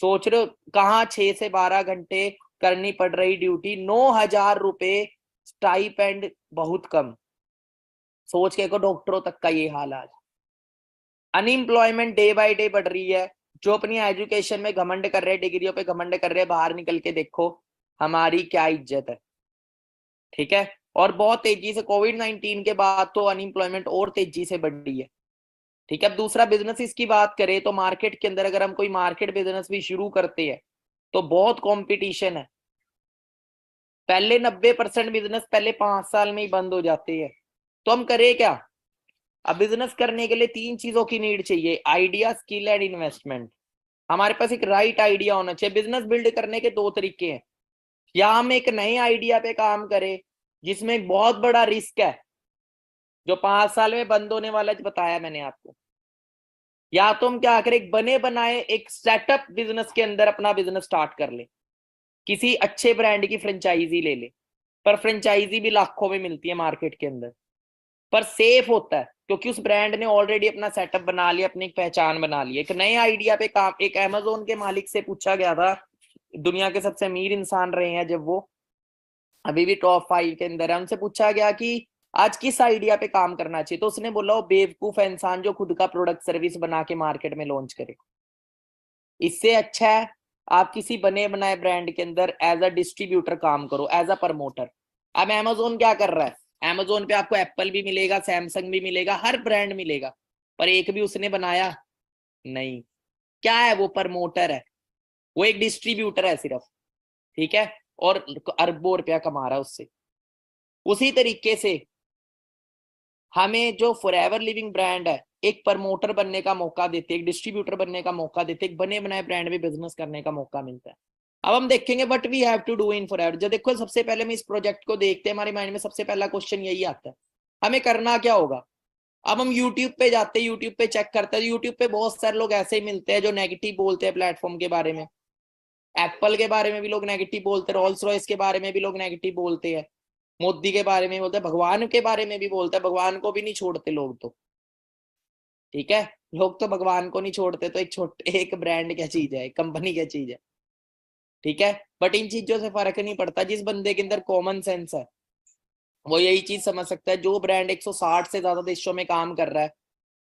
S1: सोच रहे हो कहाँ 6 से 12 घंटे करनी पड़ रही ड्यूटी, 9,000 रुपए स्टाइपेंड, बहुत कम। सोच के को डॉक्टरों तक का ये हाल आज। अनएम्प्लॉयमेंट डे बाय डे बढ़ रही है। जो अपनी एजुकेशन में घमंड कर रहे हैं, डिग्रियों पे घमंड कर रहे हैं, बाहर निकल के देखो हमारी क्या इज्जत है, ठीक है। और बहुत तेजी से कोविड-19 के बाद तो अनएम्प्लॉयमेंट और तेजी से बढ़ी है। ठीक है, अब दूसरा बिजनेस की बात करें तो मार्केट के अंदर अगर हम कोई मार्केट बिजनेस भी शुरू करते हैं तो बहुत कंपटीशन है। पहले 90% बिजनेस पहले 5 साल में ही बंद हो जाते हैं। तो हम करें क्या? अब बिजनेस करने के लिए 3 चीजों की नीड चाहिए, आइडिया, स्किल एंड इन्वेस्टमेंट। हमारे पास एक राइट आइडिया होना चाहिए। बिजनेस बिल्ड करने के 2 तरीके हैं, या हम एक नए आइडिया पे काम करें जिसमें एक बहुत बड़ा रिस्क है जो 5 साल में बंद होने वाला है, बताया मैंने आपको, या तो हम क्या करें, एक बने बनाए एक सेटअप बिजनेस के अंदर अपना बिजनेस स्टार्ट कर ले, किसी अच्छे ब्रांड की फ्रेंचाइजी ले ले। पर फ्रेंचाइजी भी लाखों में मिलती है मार्केट के अंदर, पर सेफ होता है क्योंकि उस ब्रांड ने ऑलरेडी अपना सेटअप बना लिया, अपनी एक पहचान बना ली। एक नए आइडिया पे काम, एक अमेजोन के मालिक से पूछा गया था, दुनिया के सबसे अमीर इंसान रहे हैं जब वो, अभी भी टॉप 5 के अंदर है, उनसे पूछा गया कि आज किस आइडिया पे काम करना चाहिए, तो उसने बोला वो बेवकूफ है इंसान जो खुद का प्रोडक्ट सर्विस बना के मार्केट में लॉन्च करे। इससे अच्छा है आप किसी बने बनाए ब्रांड के अंदर एज अ डिस्ट्रीब्यूटर काम करो, एज अ प्रमोटर। अब अमेजोन क्या कर रहा है, अमेजोन पे आपको एप्पल भी मिलेगा, सैमसंग भी मिलेगा, हर ब्रांड मिलेगा, पर एक भी उसने बनाया नहीं। क्या है वो? प्रमोटर है, वो एक डिस्ट्रीब्यूटर है सिर्फ। ठीक है, और अरबों रुपया कमा रहा है उससे। उसी तरीके से हमें जो फॉरएवर लिविंग ब्रांड है एक प्रमोटर बनने का मौका देते, एक डिस्ट्रीब्यूटर बनने का मौका देते, एक बने बनाए ब्रांड में बिजनेस करने का मौका मिलता है। अब हम देखेंगे what we have to do in forever. जब देखो सबसे पहले हम इस प्रोजेक्ट को देखते हैं, हमारे माइंड में सबसे पहला क्वेश्चन यही आता है, हमें करना क्या होगा। अब हम यूट्यूब पे जाते हैं, यूट्यूब पे चेक करते हैं, यूट्यूब पे बहुत सारे लोग ऐसे ही मिलते हैं जो नेगेटिव बोलते हैं प्लेटफॉर्म के बारे में। एप्पल के बारे में भी लोग नेगेटिव बोलते हैं, रोल्स रॉयस के बारे में भी लोग नेगेटिव बोलते हैं, मोदी के बारे में बोलते हैं, भगवान के बारे में भी बोलते हैं, भगवान को भी नहीं छोड़ते लोग तो। ठीक है, लोग तो भगवान को नहीं छोड़ते, तो एक ब्रांड क्या चीज है, एक कंपनी क्या चीज है। ठीक है, बट इन चीजों से फर्क नहीं पड़ता। जिस बंदे के अंदर कॉमन सेंस है वो यही चीज समझ सकता है, जो ब्रांड 160 से ज्यादा देशों में काम कर रहा है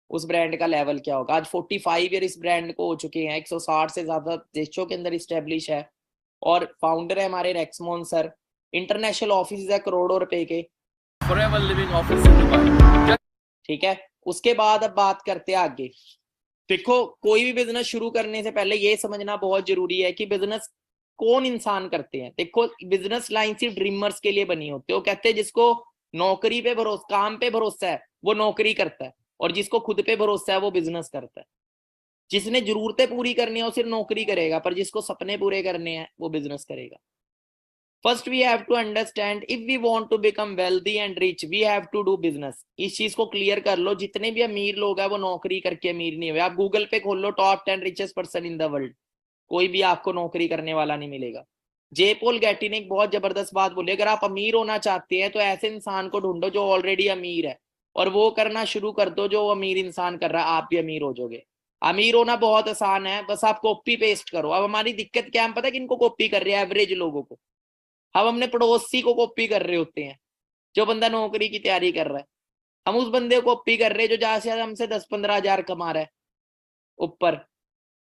S1: उस ब्रांड का लेवल क्या होगा। आज 45 ईयर इस ब्रांड को हो चुके हैं, 160 से ज्यादा देशों के अंदर स्टेब्लिश है, और फाउंडर है हमारे रेक्समोन सर। इंटरनेशनल ऑफिस है करोड़ों रुपए के,
S2: forever living office in Dubai.
S1: ठीक है, उसके बाद अब बात करते हैं आगे। देखो कोई भी बिजनेस शुरू करने से पहले ये समझना बहुत जरूरी है कि बिजनेस कौन इंसान करते हैं। देखो बिजनेस लाइन सिर्फ ड्रीमर्स के लिए बनी होती है। वो कहते हैं जिसको नौकरी पे भरोसा, काम पे भरोसा है वो नौकरी करता है, और जिसको खुद पे भरोसा है वो बिजनेस करता है। जिसने जरूरतें पूरी करनी है वो सिर्फ नौकरी करेगा, पर जिसको सपने पूरे करने हैं वो बिजनेस करेगा। First we have to understand if we want to become wealthy and rich we have to do business. इस चीज को क्लियर कर लो, जितने भी अमीर लोग हैं वो नौकरी करके अमीर नहीं हुए। आप गूगल पे खोल लो top 10 richest person in the world, कोई भी आपको नौकरी करने वाला नहीं मिलेगा। जे पॉल गैटी ने एक बहुत जबरदस्त बात बोली, अगर आप अमीर होना चाहते हैं तो ऐसे इंसान को ढूंढो जो ऑलरेडी अमीर है, और वो करना शुरू कर दो जो अमीर इंसान कर रहा है, आप भी अमीर हो जाओगे। अमीर होना बहुत आसान है, बस आप कॉपी पेस्ट करो। अब हमारी दिक्कत क्या है, हम पता है किनको कॉपी कर रहे हैं, एवरेज लोगों को। हम अपने पड़ोसी को कॉपी कर रहे होते हैं, जो बंदा नौकरी की तैयारी कर रहा है, हम उस बंदे को कॉपी कर रहे हैं जो ज्यादा से ज्यादा हमसे 10-15 हजार कमा रहा है ऊपर,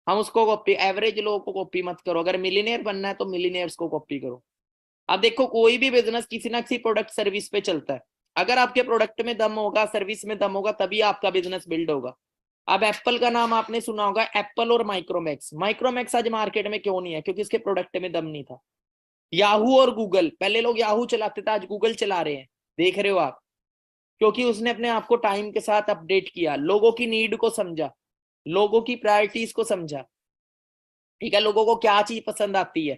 S1: हम उसको कॉपी। एवरेज लोगों को कॉपी मत करो, अगर मिलीनियर बनना है तो मिलीनियर्स को कॉपी करो। अब देखो कोई भी बिजनेस किसी ना किसी प्रोडक्ट सर्विस पे चलता है। अगर आपके प्रोडक्ट में दम होगा, सर्विस में दम होगा, तभी आपका बिजनेस बिल्ड होगा। अब एप्पल का नाम आपने सुना होगा, एप्पल और माइक्रोमैक्स। माइक्रोमैक्स आज मार्केट में क्यों नहीं है? क्योंकि इसके प्रोडक्ट में दम नहीं था। याहू और गूगल, पहले लोग याहू चलाते थे, आज गूगल चला रहे हैं, देख रहे हो आप, क्योंकि उसने अपने आप को टाइम के साथ अपडेट किया, लोगों की नीड को समझा, लोगों की प्रायोरिटीज को समझा। ठीक है, लोगों को क्या चीज पसंद आती है,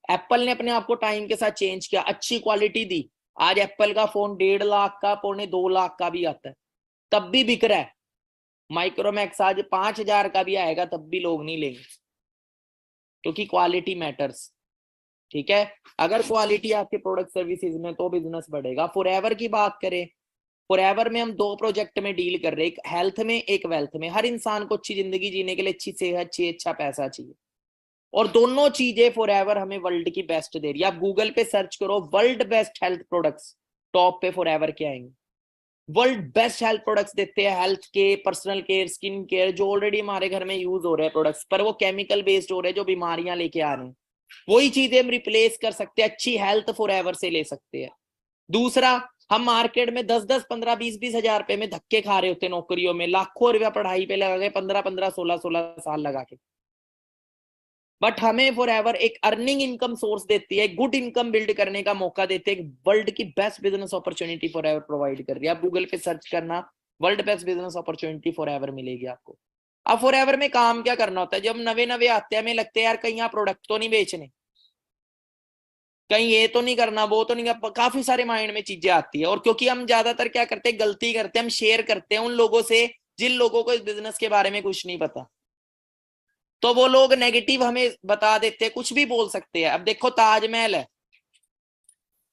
S1: एप्पल ने अपने आप को टाइम के साथ चेंज किया, अच्छी क्वालिटी दी। आज एप्पल का फोन 1.5 लाख का, 1.25 लाख का भी आता है, तब भी बिक रहा है। माइक्रोमैक्स आज 5,000 का भी आएगा तब भी लोग नहीं लेंगे, क्योंकि क्वालिटी मैटर्स। ठीक है, अगर क्वालिटी आपके प्रोडक्ट सर्विसेज में तो बिजनेस बढ़ेगा। फॉरएवर की बात करें, फॉरएवर में हम 2 प्रोजेक्ट में डील कर रहे हैं, एक हेल्थ में एक वेल्थ में। हर इंसान को अच्छी जिंदगी जीने के लिए अच्छी सेहत चाहिए, अच्छा पैसा चाहिए, और दोनों चीजें फॉरएवर हमें वर्ल्ड की बेस्ट दे रही है। आप गूगल पे सर्च करो world best health products, top पे फॉरएवर के आएंगे। वर्ल्ड बेस्ट हेल्थ प्रोडक्ट्स देते हैं, हेल्थ के, पर्सनल केयर, स्किन केयर, जो ऑलरेडी हमारे घर में यूज हो रहे हैं प्रोडक्ट्स, पर वो केमिकल बेस्ड हो रहे हैं जो बीमारियां लेके आ रहे हैं। वही चीजें हम रिप्लेस कर सकते हैं, अच्छी हेल्थ फॉरएवर से ले सकते हैं। दूसरा, हम मार्केट में 10-10, 15, 20-20 हजार रुपए में धक्के खा रहे होते नौकरियों में, लाखों रुपया पढ़ाई पे लगा के, 15-15, 16-16 साल लगा के, बट हमें फॉर एवर एक अर्निंग इनकम सोर्स देती है, गुड इनकम बिल्ड करने का मौका देते हैं, वर्ल्ड की best business opportunity for ever provide कर रही है। आप गूगल पे सर्च करना, world best business opportunity for ever मिलेगी आपको। अब फॉर एवर में काम क्या करना होता है? जब नवे नवे आते हैं, हमें लगता है यार कहीं आप प्रोडक्ट तो नहीं बेचने, कहीं ये तो नहीं करना, वो तो नहीं, काफी सारे माइंड में चीजें आती है। और क्योंकि हम ज्यादातर क्या करते हैं, गलती करते हैं, हम शेयर करते हैं उन लोगों से जिन लोगों को इस बिजनेस के बारे में कुछ नहीं पता, तो वो लोग नेगेटिव हमें बता देते हैं, कुछ भी बोल सकते हैं। अब देखो ताजमहल है,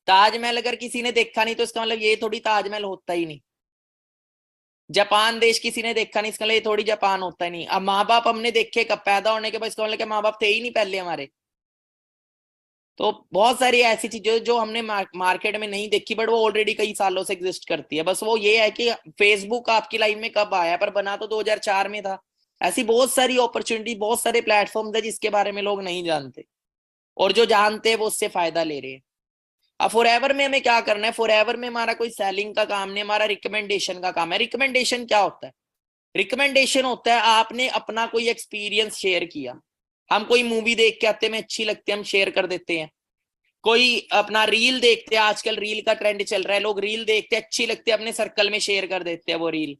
S1: ताजमहल अगर किसी ने देखा नहीं तो इसका मतलब ये थोड़ी ताजमहल होता ही नहीं। जापान देश किसी ने देखा नहीं, इसका मतलब ये थोड़ी जापान होता ही नहीं। अब माँ बाप हमने देखे कब, पैदा होने के बाद, इसका मतलब माँ बाप थे ही नहीं पहले हमारे। तो बहुत सारी ऐसी चीजें जो हमने मार्केट में नहीं देखी, बट वो ऑलरेडी कई सालों से एग्जिस्ट करती है। बस वो ये है कि फेसबुक आपकी लाइफ में कब आया, पर बना तो 2004 में था। ऐसी बहुत सारी अपॉर्चुनिटी, बहुत सारे प्लेटफॉर्म है जिसके बारे में लोग नहीं जानते, और जो जानते हैं वो उससे फायदा ले रहे हैं। अब फॉरएवर में हमें क्या करना है? फॉरएवर में हमारा कोई सेलिंग का काम नहीं, हमारा रिकमेंडेशन का काम है। रिकमेंडेशन क्या होता है? रिकमेंडेशन होता है आपने अपना कोई एक्सपीरियंस शेयर किया। हम कोई मूवी देख के आते हैं, हमें अच्छी लगती है, हम शेयर कर देते हैं। कोई अपना रील देखते हैं, आजकल रील का ट्रेंड चल रहा है, लोग रील देखते हैं, अच्छी लगती है, अपने सर्कल में शेयर कर देते हैं वो रील।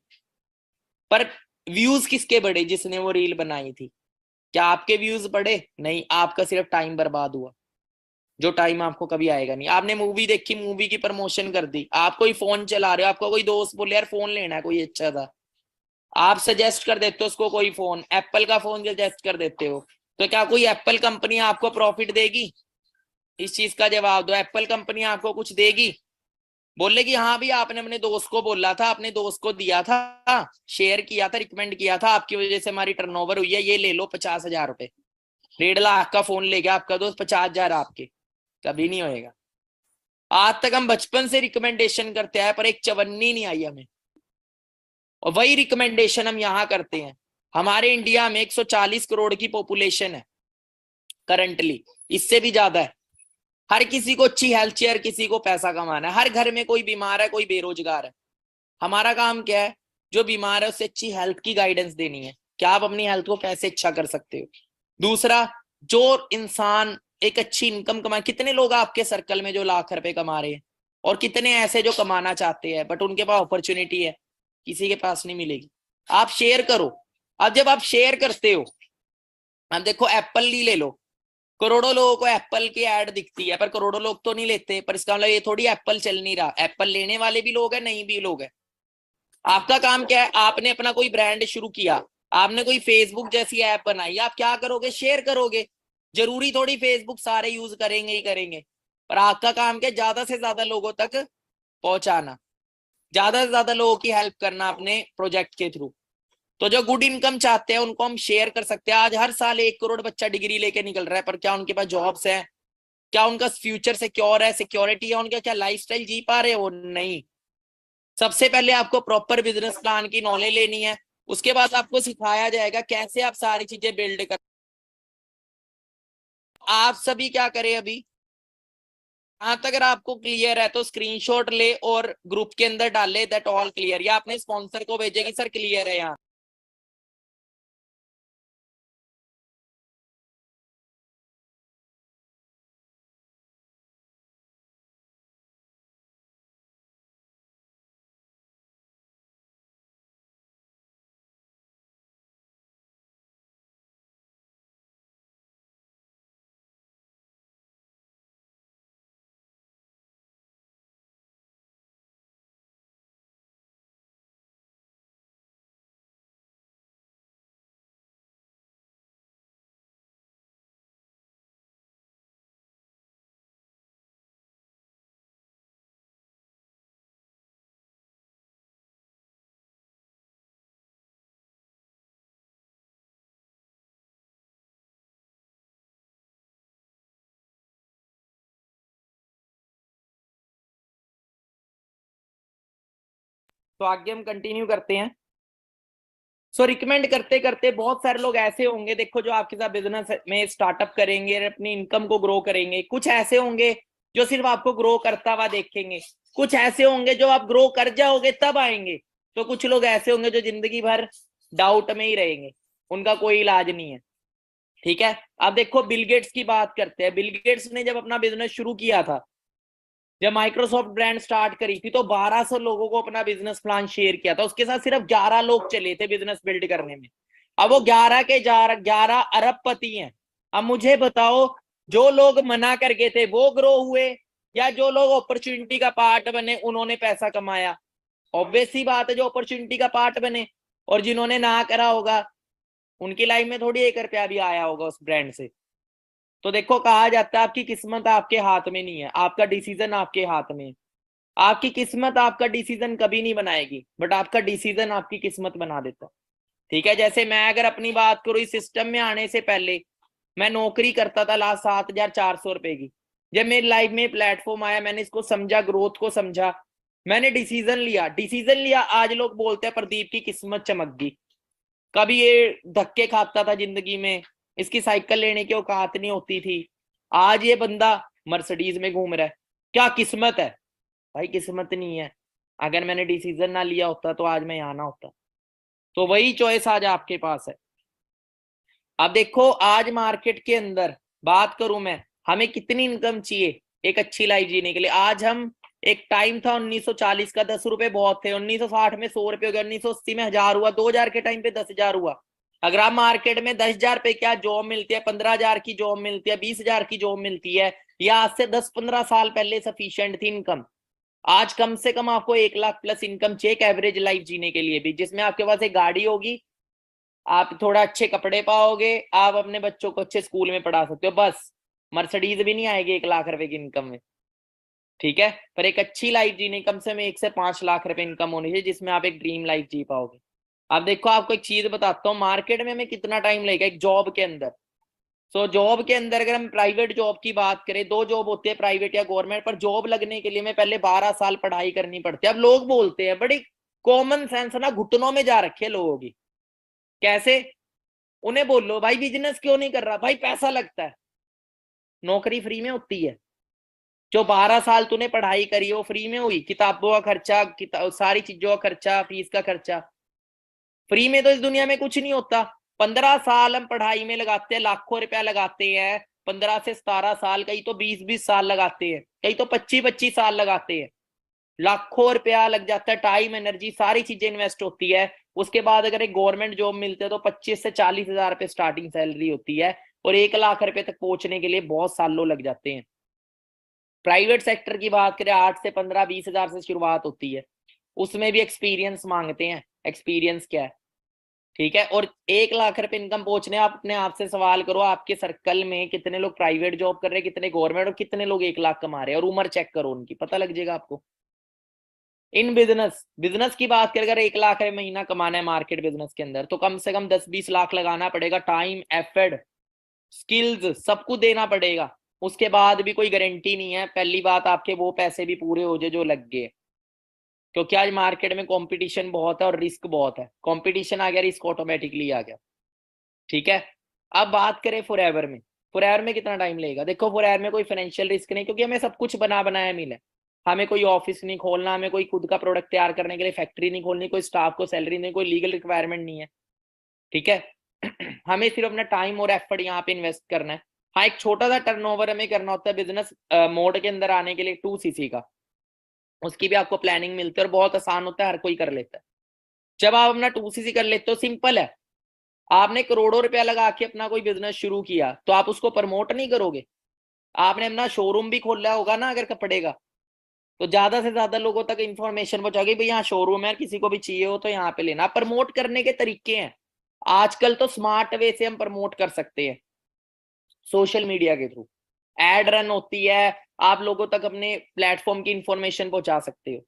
S1: पर व्यूज किसके बढ़े? जिसने वो रील बनाई थी। क्या आपके व्यूज बढ़े? नहीं, आपका सिर्फ टाइम बर्बाद हुआ, जो टाइम आपको कभी आएगा नहीं। आपने मूवी देखी, मूवी की प्रमोशन कर दी, आप कोई फोन चला रहे हो, आपको कोई दोस्त बोले यार फोन लेना है कोई अच्छा था, आप सजेस्ट कर देते हो उसको कोई फोन, एप्पल का फोन सजेस्ट कर देते हो, तो क्या कोई एप्पल कंपनी आपको प्रॉफिट देगी? इस चीज का जवाब दो। एप्पल कंपनी आपको कुछ देगी? बोलेगी हाँ भी आपने अपने दोस्त को बोला था, अपने दोस्त को दिया था, शेयर किया था, रिकमेंड किया था, आपकी वजह से हमारी टर्नओवर हुई है, ये ले लो 50,000 रुपए। 1.5 लाख का फोन ले गया आपका दोस्त, 50,000 आपके। कभी नहीं होएगा। आज तक हम बचपन से रिकमेंडेशन करते आए, पर एक चवन्नी नहीं आई हमें, और वही रिकमेंडेशन हम यहाँ करते हैं। हमारे इंडिया में 140 करोड़ की पॉपुलेशन है करंटली, इससे भी ज्यादा है। हर किसी को अच्छी हेल्थ चाहिए, किसी को पैसा कमाना है, हर घर में कोई बीमार है, कोई बेरोजगार है। हमारा काम क्या है? जो बीमार है उसे अच्छी हेल्थ की गाइडेंस देनी है, क्या आप अपनी हेल्थ को कैसे अच्छा कर सकते हो। दूसरा, जो इंसान एक अच्छी इनकम कमाए, कितने लोग आपके सर्कल में जो लाख रुपए कमा रहे हैं, और कितने ऐसे जो कमाना चाहते हैं बट उनके पास अपॉर्चुनिटी है, किसी के पास नहीं मिलेगी। आप शेयर करो। अब जब आप शेयर करते हो, अब देखो एप्पल ही ले लो, करोड़ों लोगों को एप्पल की एड दिखती है, पर करोड़ों लोग तो नहीं लेते। पर इसका मतलब ये थोड़ी एप्पल चल नहीं रहा, एप्पल लेने वाले भी लोग हैं, नहीं भी लोग हैं। आपका काम क्या है? आपने अपना कोई ब्रांड शुरू किया, आपने कोई फेसबुक जैसी ऐप बनाई, आप क्या करोगे? शेयर करोगे। जरूरी थोड़ी फेसबुक सारे यूज करेंगे ही करेंगे, पर आपका काम क्या है? ज्यादा से ज्यादा लोगों तक पहुंचाना, ज्यादा से ज्यादा लोगों की हेल्प करना अपने प्रोजेक्ट के थ्रू। तो जो गुड इनकम चाहते हैं उनको हम शेयर कर सकते हैं। आज हर साल 1 करोड़ बच्चा डिग्री लेके निकल रहा है, पर क्या उनके पास जॉब्स है? क्या उनका फ्यूचर सिक्योर है, सिक्योरिटी है उनका? क्या लाइफस्टाइल जी पा रहे हैं वो? नहीं। सबसे पहले आपको प्रॉपर बिजनेस प्लान की नॉलेज लेनी है, उसके बाद आपको सिखाया जाएगा कैसे आप सारी चीजें बिल्ड कर। आप सभी क्या करें अभी, यहां तक अगर आपको क्लियर है तो स्क्रीनशॉट ले और ग्रुप के अंदर डाले दैट ऑल क्लियर, या अपने स्पॉन्सर को भेजे कि सर क्लियर है यहाँ। तो आगे हम कंटिन्यू करते हैं। सो रिकमेंड करते करते बहुत सारे लोग ऐसे होंगे, देखो, जो आपके साथ बिजनेस में स्टार्टअप करेंगे, अपनी इनकम को ग्रो करेंगे। कुछ ऐसे होंगे जो सिर्फ आपको ग्रो करता हुआ देखेंगे, कुछ ऐसे होंगे जो आप ग्रो कर जाओगे तब आएंगे, तो कुछ लोग ऐसे होंगे जो जिंदगी भर डाउट में ही रहेंगे, उनका कोई इलाज नहीं है। ठीक है, अब देखो बिल गेट्स की बात करते हैं। बिल गेट्स ने जब अपना बिजनेस शुरू किया था, जब माइक्रोसॉफ्ट ब्रांड स्टार्ट करी थी, तो 1200 लोगों को अपना बिजनेस प्लान शेयर किया था, उसके साथ सिर्फ 11 लोग चले थे बिजनेस बिल्ड करने में। अब वो 11 के 11 अरबपति हैं। अब मुझे बताओ, जो लोग मना करके थे वो ग्रो हुए, या जो लोग अपॉर्चुनिटी का पार्ट बने उन्होंने पैसा कमाया? ऑब्वियस सी बात है, जो अपॉर्चुनिटी का पार्ट बने। और जिन्होंने ना करा होगा उनकी लाइफ में थोड़ी 1 रुपया भी आया होगा उस ब्रांड से। तो देखो, कहा जाता है आपकी किस्मत आपके हाथ में नहीं है, आपका डिसीजन आपके हाथ में। आपकी किस्मत आपका डिसीजन कभी नहीं बनाएगी, बट आपका डिसीजन आपकी किस्मत बना देता है। ठीक है, जैसे मैं अगर अपनी बात करूँ, इस सिस्टम में आने से पहले मैं नौकरी करता था लास्ट 7,400 रुपए की। जब मेरी लाइफ में प्लेटफॉर्म आया, मैंने इसको समझा, ग्रोथ को समझा, मैंने डिसीजन लिया। आज लोग बोलते हैं प्रदीप की किस्मत चमक गई। कभी ये धक्के खाता था जिंदगी में, इसकी साइकिल लेने की औकात नहीं होती थी, आज ये बंदा मर्सिडीज में घूम रहा है। क्या किस्मत है? भाई किस्मत नहीं है, अगर मैंने डिसीजन ना लिया होता तो आज मैं यहाँ ना होता। तो वही चॉइस आज आपके पास है। अब देखो, आज मार्केट के अंदर बात करूं मैं, हमें कितनी इनकम चाहिए एक अच्छी लाइफ जीने के लिए? आज हम, एक टाइम था 1940 का, 10 रुपए बहुत थे, 1960 में 100 रुपए हो गया, 1980 में 1000 हुआ, 2000 के टाइम पे 10,000 हुआ। अगर आप मार्केट में 10,000 पे क्या जॉब मिलती है, 15,000 की जॉब मिलती है, 20,000 की जॉब मिलती है, या आज से 10-15 साल पहले सफिशिएंट थी इनकम। आज कम से कम आपको 1 लाख प्लस इनकम चाहिए एवरेज लाइफ जीने के लिए भी, जिसमें आपके पास एक गाड़ी होगी, आप थोड़ा अच्छे कपड़े पाओगे, आप अपने बच्चों को अच्छे स्कूल में पढ़ा सकते हो, बस। मर्सिडीज भी नहीं आएगी 1 लाख रुपए की इनकम में। ठीक है, पर एक अच्छी लाइफ जीने कम से कम 1 से 5 लाख रुपए इनकम होनी चाहिए, जिसमें आप एक ड्रीम लाइफ जी पाओगे। अब देखो, आपको एक चीज बताता हूँ, मार्केट में हमें कितना टाइम लगेगा एक जॉब के अंदर। जॉब के अंदर अगर हम प्राइवेट जॉब की बात करें, 2 जॉब होती है, प्राइवेट या गवर्नमेंट। पर जॉब लगने के लिए मैं पहले 12 साल पढ़ाई करनी पड़ती है। अब लोग बोलते हैं, बड़ी कॉमन सेंस ना घुटनों में जा रखे लोगों की। कैसे? उन्हें बोलो भाई बिजनेस क्यों नहीं कर रहा, भाई पैसा लगता है। नौकरी फ्री में होती है? जो 12 साल तूने पढ़ाई करी वो फ्री में हुई? किताबों का खर्चा, सारी चीजों का खर्चा, फीस का खर्चा, फ्री में तो इस दुनिया में कुछ नहीं होता। 15 साल हम पढ़ाई में लगाते हैं, लाखों रुपया लगाते हैं, 15 से 17 साल, कई तो 20-20 साल लगाते हैं, कई तो 25-25 साल लगाते हैं। लाखों रुपया लग जाता है, टाइम, एनर्जी, सारी चीजें इन्वेस्ट होती है। उसके बाद अगर एक गवर्नमेंट जॉब मिलते हैं तो 25 से 40 हजार रुपए स्टार्टिंग सैलरी होती है, और 1 लाख रुपए तक पहुंचने के लिए बहुत सालों लग जाते हैं। प्राइवेट सेक्टर की बात करें, 8 से 15-20 हजार से शुरुआत होती है, उसमें भी एक्सपीरियंस मांगते हैं। एक्सपीरियंस क्या है? ठीक है, और 1 लाख रुपए इनकम पहुंचने, आप अपने आप से सवाल करो, आपके सर्कल में कितने लोग प्राइवेट जॉब कर रहे हैं, कितने गवर्नमेंट, और कितने लोग 1 लाख कमा रहे हैं, और उम्र चेक करो उनकी, पता लग जाएगा आपको। इन बिजनेस की बात करें, अगर 1 लाख रुपए महीना कमाना है मार्केट बिजनेस के अंदर, तो कम से कम 10-20 लाख लगाना पड़ेगा। टाइम, एफर्ट, स्किल्स सब कुछ देना पड़ेगा। उसके बाद भी कोई गारंटी नहीं है, पहली बात, आपके वो पैसे भी पूरे हो जाए जो लग गए, क्योंकि आज मार्केट में कंपटीशन बहुत है और रिस्क बहुत है। कंपटीशन आ गया, रिस्क ऑटोमेटिकली आ गया। ठीक है, अब बात करें फॉरएवर में। फॉरएवर में कितना टाइम लगेगा? देखो, फॉरएवर में कोई फाइनेंशियल रिस्क नहीं, क्योंकि हमें सब कुछ बना बनाया मिला है। हमें कोई ऑफिस नहीं खोलना, हमें कोई खुद का प्रोडक्ट तैयार करने के लिए फैक्ट्री नहीं खोलनी, कोई स्टाफ को सैलरी नहीं, कोई लीगल रिक्वायरमेंट नहीं है। ठीक है, हमें सिर्फ अपना टाइम और एफर्ट यहाँ पे इन्वेस्ट करना है। हाँ, एक छोटा सा टर्नओवर हमें करना होता है बिजनेस मोड के अंदर आने के लिए, 2cc का, उसकी भी आपको प्लानिंग मिलती है, और बहुत आसान होता है, हर कोई कर लेता है। जब आप अपना 2cc कर लेते हो, सिंपल है, आपने करोड़ों रुपया लगा के अपना कोई बिजनेस शुरू किया, तो आप उसको प्रमोट नहीं करोगे? आपने अपना शोरूम भी खोला होगा ना अगर कपड़े का, तो ज्यादा से ज्यादा लोगों तक इंफॉर्मेशन पहुंचाओगे, भाई यहाँ शोरूम है, किसी को भी चाहिए हो तो यहाँ पे लेना। प्रमोट करने के तरीके हैं, आजकल तो स्मार्ट वे से हम प्रमोट कर सकते हैं, सोशल मीडिया के थ्रू एड रन होती है, आप लोगों तक अपने प्लेटफॉर्म की इंफॉर्मेशन पहुंचा सकते हो,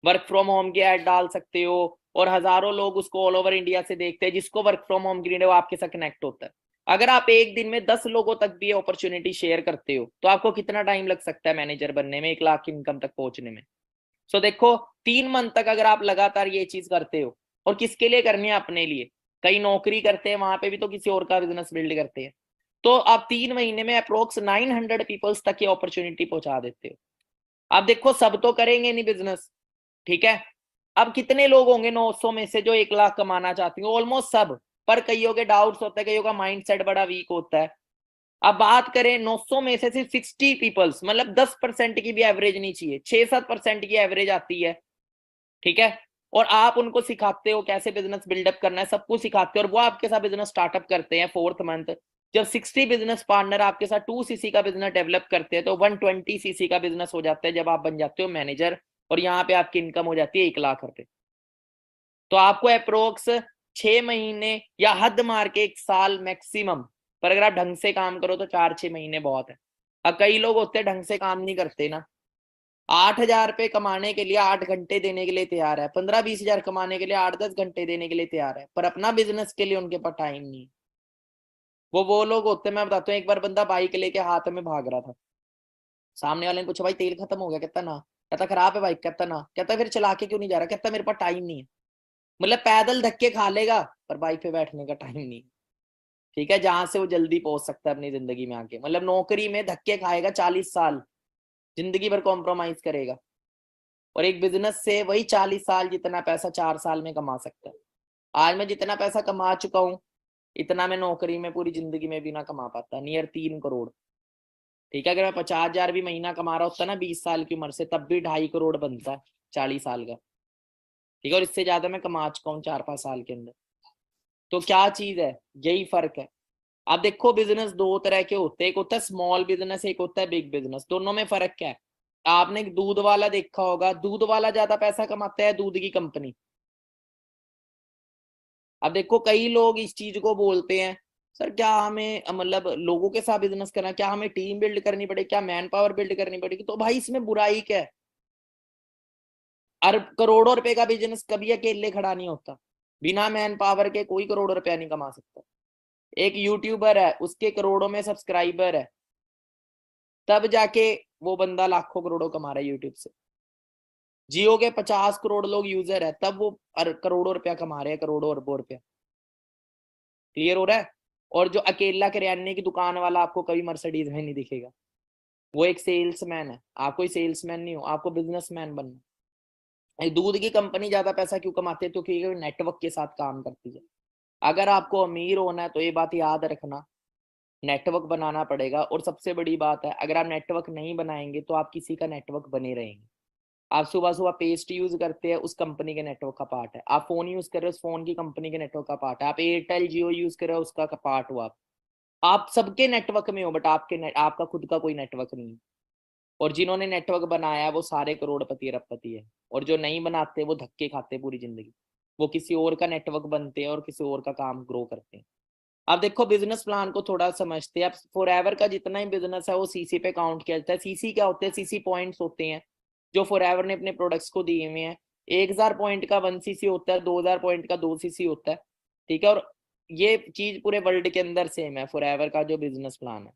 S1: वर्क फ्रॉम होम की एड डाल सकते हो, और हजारों लोग उसको ऑल ओवर इंडिया से देखते हैं, जिसको वर्क फ्रॉम होम की नीड है वो आपके साथ कनेक्ट होता है। अगर आप एक दिन में 10 लोगों तक भी अपॉर्चुनिटी शेयर करते हो, तो आपको कितना टाइम लग सकता है मैनेजर बनने में, 1 लाख की इनकम तक पहुंचने में? देखो, 3 मंथ तक अगर आप लगातार ये चीज करते हो, और किसके लिए करनी है? अपने लिए। कई नौकरी करते हैं, वहां पे भी तो किसी और का बिजनेस बिल्ड करते हैं। तो आप 3 महीने में अप्रोक्स 900 पीपल्स तक ये अपॉर्चुनिटी पहुंचा देते हो। अब देखो सब तो करेंगे नहीं बिजनेस, ठीक है। अब कितने लोग होंगे 900 में से जो 1 लाख कमाना चाहते हैं? ऑलमोस्ट सब, पर कईयों के डाउट्स होते हैं, कईयों का माइंडसेट बड़ा वीक होता है। अब बात करें 900 में से सिर्फ 60 पीपल्स, मतलब 10% की भी एवरेज नहीं चाहिए, 6-7% की एवरेज आती है, ठीक है। और आप उनको सिखाते हो कैसे बिजनेस बिल्डअप करना है, सब कुछ सिखाते हो, और वो आपके साथ बिजनेस स्टार्टअप करते हैं 4th मंथ। जब 60 बिजनेस पार्टनर आपके साथ 2 सीसी का बिजनेस डेवलप करते हैं तो 120 सीसी का बिजनेस हो जाता है जब आप बन जाते हो मैनेजर, और यहाँ पे आपकी इनकम हो जाती है 1 लाख रुपए। तो आपको अप्रोक्स 6 महीने या हद मार के 1 साल मैक्सिमम, पर अगर आप ढंग से काम करो तो 4-6 महीने बहुत है। अब कई लोग होते हैं ढंग से काम नहीं करते ना, 8,000 रुपए कमाने के लिए 8 घंटे देने के लिए तैयार है, 15-20 हजार कमाने के लिए 8-10 घंटे देने के लिए तैयार है, पर अपना बिजनेस के लिए उनके पास टाइम नहीं। वो लोग होते हैं, मैं बताता हूँ, एक बार बंदा बाइक लेके हाथ में भाग रहा था, सामने वाले ने पूछा भाई तेल खत्म हो गया? कहता ना। कहता खराब है बाइक? कहता ना। कहता फिर चला के क्यों नहीं जा रहा? कहता मेरे पास टाइम नहीं है। मतलब पैदल धक्के खा लेगा पर बाइक पे बैठने का टाइम नहीं, ठीक है, जहां से वो जल्दी पहुंच सकता है अपनी जिंदगी में आगे। मतलब नौकरी में धक्के खाएगा 40 साल, जिंदगी भर कॉम्प्रोमाइज करेगा, और एक बिजनेस से वही 40 साल जितना पैसा 4 साल में कमा सकता है। आज मैं जितना पैसा कमा चुका हूं, इतना मैं नौकरी में पूरी जिंदगी में भी ना कमा पाता, नियर 3 करोड़, ठीक है। अगर मैं 50,000 भी महीना कमा रहा होता ना 20 साल की उम्र से, तब भी 2.5 करोड़ बनता है 40 साल का, ठीक है। और इससे ज्यादा मैं कमा चुका हूँ 4-5 साल के अंदर। तो क्या चीज है, यही फर्क है। अब देखो बिजनेस 2 तरह के होते हैं, एक होता है स्मॉल बिजनेस, एक होता है बिग बिजनेस। दोनों में फर्क क्या है? आपने एक दूध वाला देखा होगा, दूध वाला ज्यादा पैसा कमाता है दूध की कंपनी। अब देखो कई लोग इस चीज को बोलते हैं, सर क्या हमें मतलब लोगों के साथ बिजनेस करना, क्या हमें टीम बिल्ड करनी पड़ेगी, क्या मैन पावर बिल्ड करनी पड़ेगी? तो भाई इसमें बुराई क्या है? अरब करोड़ों रुपए का बिजनेस कभी अकेले खड़ा नहीं होता, बिना मैन पावर के कोई करोड़ों रुपया नहीं कमा सकता। एक यूट्यूबर है, उसके करोड़ों में सब्सक्राइबर है, तब जाके वो बंदा लाखों करोड़ों कमा रहा है यूट्यूब से। जियो के 50 करोड़ लोग यूजर है, तब वो करोड़ों रुपया कमा रहे हैं, करोड़ों अरबों रुपया। क्लियर हो रहा है? और जो अकेला किराने की दुकान वाला आपको कभी मर्सिडीज में नहीं दिखेगा, वो एक सेल्समैन है। आप कोई सेल्समैन नहीं हो, आपको बिजनेसमैन बनना है। दूध की कंपनी ज्यादा पैसा क्यों कमाती है? तो क्योंकि नेटवर्क के साथ काम करती है। अगर आपको अमीर होना है तो ये बात याद रखना, नेटवर्क बनाना पड़ेगा। और सबसे बड़ी बात है, अगर आप नेटवर्क नहीं बनाएंगे तो आप किसी का नेटवर्क बने रहेंगे। आप सुबह सुबह पेस्ट यूज करते हैं, उस कंपनी के नेटवर्क का पार्ट है। आप फोन यूज कर रहे हो, उस फोन की कंपनी के नेटवर्क का पार्ट है। आप एयरटेल जियो यूज कर रहे हो, उसका पार्ट हो आप सबके नेटवर्क में हो, बट आपका खुद का कोई नेटवर्क नहीं है। और जिन्होंने नेटवर्क बनाया वो सारे करोड़पति अरबपति है, और जो नहीं बनाते वो धक्के खाते पूरी जिंदगी। वो किसी और का नेटवर्क बनते हैं और किसी और का काम ग्रो करते हैं। अब देखो बिजनेस प्लान को थोड़ा समझते हैं। अब फॉरएवर का जितना ही बिजनेस है वो सीसी पे काउंट किया जाता है। सीसी क्या होते हैं? सीसी पॉइंट्स होते हैं जो फॉरएवर ने अपने प्रोडक्ट्स को दिए हुए हैं। 1000 पॉइंट का 1 सीसी होता है, 2000 पॉइंट का 2 सीसी होता है, ठीक है। और ये चीज पूरे वर्ल्ड के अंदर सेम है फॉरएवर का जो बिजनेस प्लान है।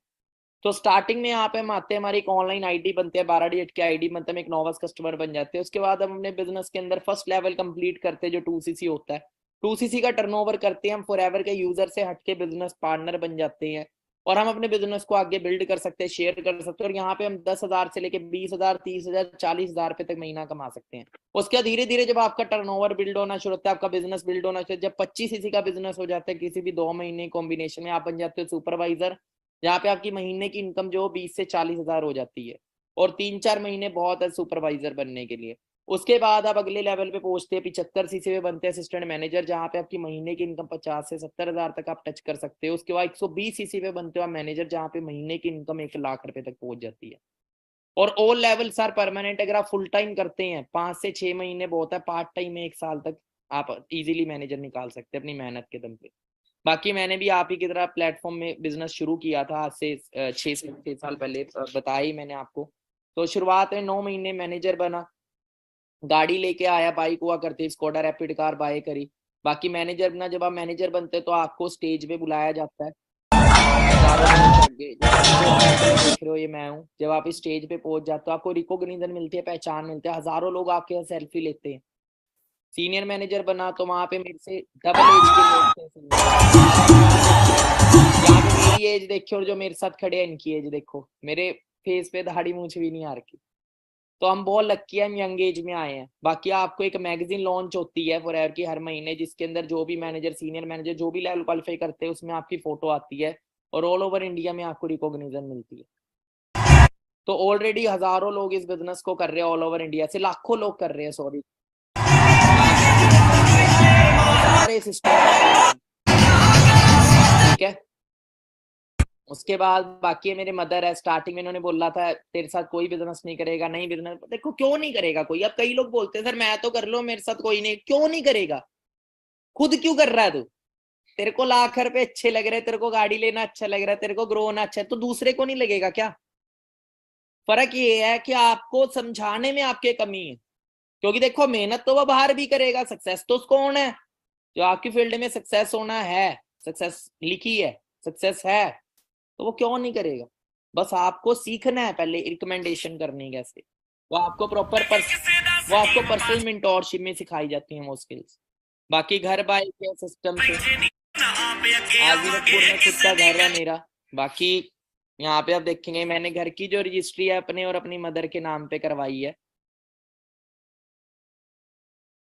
S1: तो स्टार्टिंग में यहाँ पे हम आते हैं, हमारी एक ऑनलाइन आईडी बनती है, 12 डिजिट की आईडी बनता है, हम एक नोवास कस्टमर बन जाते हैं। उसके बाद हम अपने बिजनेस के अंदर फर्स्ट लेवल कंप्लीट करते हैं जो 2 सीसी होता है। 2 सीसी का टर्नओवर करते हैं, हम फॉरएवर के यूजर से हटके बिजनेस पार्टनर बन जाते हैं, और हम अपने बिजनेस को आगे बिल्ड कर सकते हैं, शेयर कर सकते हैं। और यहाँ पे हम 10,000 से लेके 20,000, 30,000, 40,000 रुपए तक महीना कमा सकते हैं। उसके बाद धीरे धीरे जब आपका टर्नओवर बिल्ड होना शुरू होता है, आपका बिजनेस बिल्ड होना शुरू होता है, जब 25 सीसी का बिजनेस हो जाता है, किसी भी 2 महीने कॉम्बिनेशन में आप बन जाते हो सुपरवाइजर, जहाँ पे आपकी महीने की इनकम जो 20 से 40,000 हो जाती है। और 3-4 महीने बहुत है सुपरवाइजर बनने के लिए। उसके बाद आप अगले लेवल पे पहुंचते हैं, 75 सीसी पे बनते हैं असिस्टेंट मैनेजर, जहाँ पे आपकी महीने की इनकम 50 से 70,000 तक आप टच कर सकते हो। उसके बाद 120 सीसी पे बनते हो आप मैनेजर, जहाँ पे महीने की इनकम 1 लाख रुपए तक पहुंच जाती है। और ऑल लेवल सर परमानेंट, अगर आप फुल टाइम करते हैं 5 से 6 महीने बहुत है, पार्ट टाइम में 1 साल तक आप इजीली मैनेजर निकाल सकते हैं अपनी मेहनत के दम पे। बाकी मैंने भी आप ही की तरह प्लेटफॉर्म में बिजनेस शुरू किया था आज से 6 साल पहले, बताया ही मैंने आपको। तो शुरुआत में 9 महीने मैनेजर बना, गाड़ी लेके आया, बाइक हुआ करती स्कोडा रैपिड कार बाय करी। बाकी मैनेजर बना, जब आप मैनेजर बनते तो आपको स्टेज पे बुलाया जाता है, देख रहे हो ये मैं हूँ। जब आप इस स्टेज पे पहुंच जाते हो आपको रिकॉग्निशन मिलती है, पहचान मिलती है, हजारों लोग आपके साथ सेल्फी लेते हैं। सीनियर मैनेजर बना तो वहां पे मेरे से डबल एज के लोग थे। यहाँ पे मेरी एज देखो और जो मेरे साथ खड़े हैं इनकी एज देखो, मेरे फेस पे दाढ़ी मूंछ भी नहीं आ रखी। तो हम बहुत लक्की है, हम यंग एज में आए हैं। बाकी आपको एक मैगजीन लॉन्च होती है फॉरएवर की हर महीने, जिसके अंदर जो भी मैनेजर, सीनियर मैनेजर, जो भी लेवल क्वालिफाई करते हैं उसमें आपकी फोटो आती है और ऑल ओवर इंडिया में आपको रिकॉग्निशन मिलती है। तो ऑलरेडी हजारों लोग इस बिजनेस को कर रहे हैं, ऑल ओवर इंडिया से लाखों लोग कर रहे हैं, सॉरी, सारे सिस्टम, ठीक है। उसके बाद बाकी मेरे मदर है, स्टार्टिंग में इन्होंने बोला था तेरे साथ कोई बिजनेस नहीं करेगा, नहीं बिजनेस, देखो क्यों नहीं करेगा कोई। अब कई लोग बोलते हैं सर मैं तो कर लो, मेरे साथ कोई नहीं, क्यों नहीं करेगा? खुद क्यों कर रहा है तू? तेरे को लाख रुपए अच्छे लग रहे हैं, तेरे को गाड़ी लेना अच्छा लग रहा है, तेरे को ग्रो होना अच्छा है, तो दूसरे को नहीं लगेगा क्या? फर्क ये है कि आपको समझाने में आपके कमी है। क्योंकि देखो मेहनत तो वह बाहर भी करेगा, सक्सेस तो उसको होना है। जो आपकी फील्ड में सक्सेस होना है, सक्सेस लिखी है, सक्सेस है, तो वो क्यों नहीं करेगा? बस आपको सीखना है पहले रिकमेंडेशन करनी कैसे। वो आपको वो आपको पर्सनल मेंटोरशिप में सिखाई जाती हैं वो स्किल्स। बाकी घर बाई के सिस्टम से आजीरकपुर में खुद का घर है मेरा। बाकी यहाँ पे आप देखेंगे मैंने घर की जो रजिस्ट्री है अपने और अपनी मदर के नाम पे करवाई है।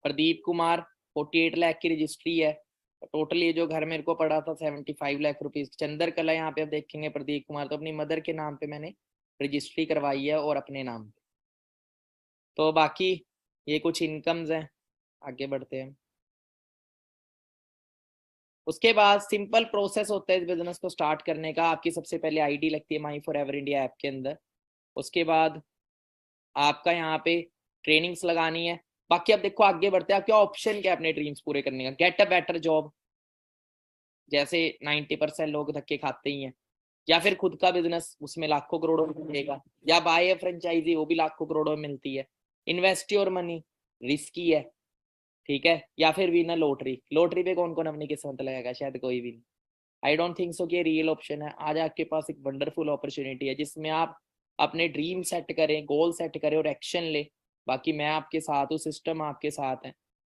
S1: प्रदीप कुमार 48 लाख की रजिस्ट्री है। टोटल ये जो घर मेरे को पड़ा था 75 लाख रुपीज। चंदर कला यहाँ पे आप देखेंगे प्रदीप कुमार, तो अपनी मदर के नाम पे मैंने रजिस्ट्री करवाई है और अपने नाम पे। तो बाकी ये कुछ इनकम्स हैं, आगे बढ़ते हैं। उसके बाद सिंपल प्रोसेस होता है इस बिजनेस को स्टार्ट करने का। आपकी सबसे पहले आईडी लगती है माई फॉर एवर इंडिया ऐप के अंदर। उसके बाद आपका यहाँ पे ट्रेनिंग्स लगानी है। बाकी अब देखो आगे बढ़ते हैं, आप क्या ऑप्शन क्या अपने ड्रीम्स पूरे करने का। गेट अ बेटर जॉब, जैसे 90% लोग धक्के खाते ही हैं, या फिर खुद का बिजनेस, उसमें लाखों करोड़ों में मिलेगा, या बाय ए फ्रेंचाइजी, वो भी लाखों करोड़ों में मिलती है। इन्वेस्ट योर मनी, रिस्की है, ठीक है। या फिर विनर लॉटरी, लॉटरी पे कौन कौन अपनी किस्मत लगाएगा? शायद कोई भी नहीं। आई डोंट थिंक सो कि ये रियल ऑप्शन है। आज आपके पास एक वंडरफुल अपॉर्चुनिटी है जिसमें आप अपने ड्रीम सेट करें, गोल सेट करें और एक्शन ले। बाकी मैं आपके साथ हूँ, सिस्टम आपके साथ है,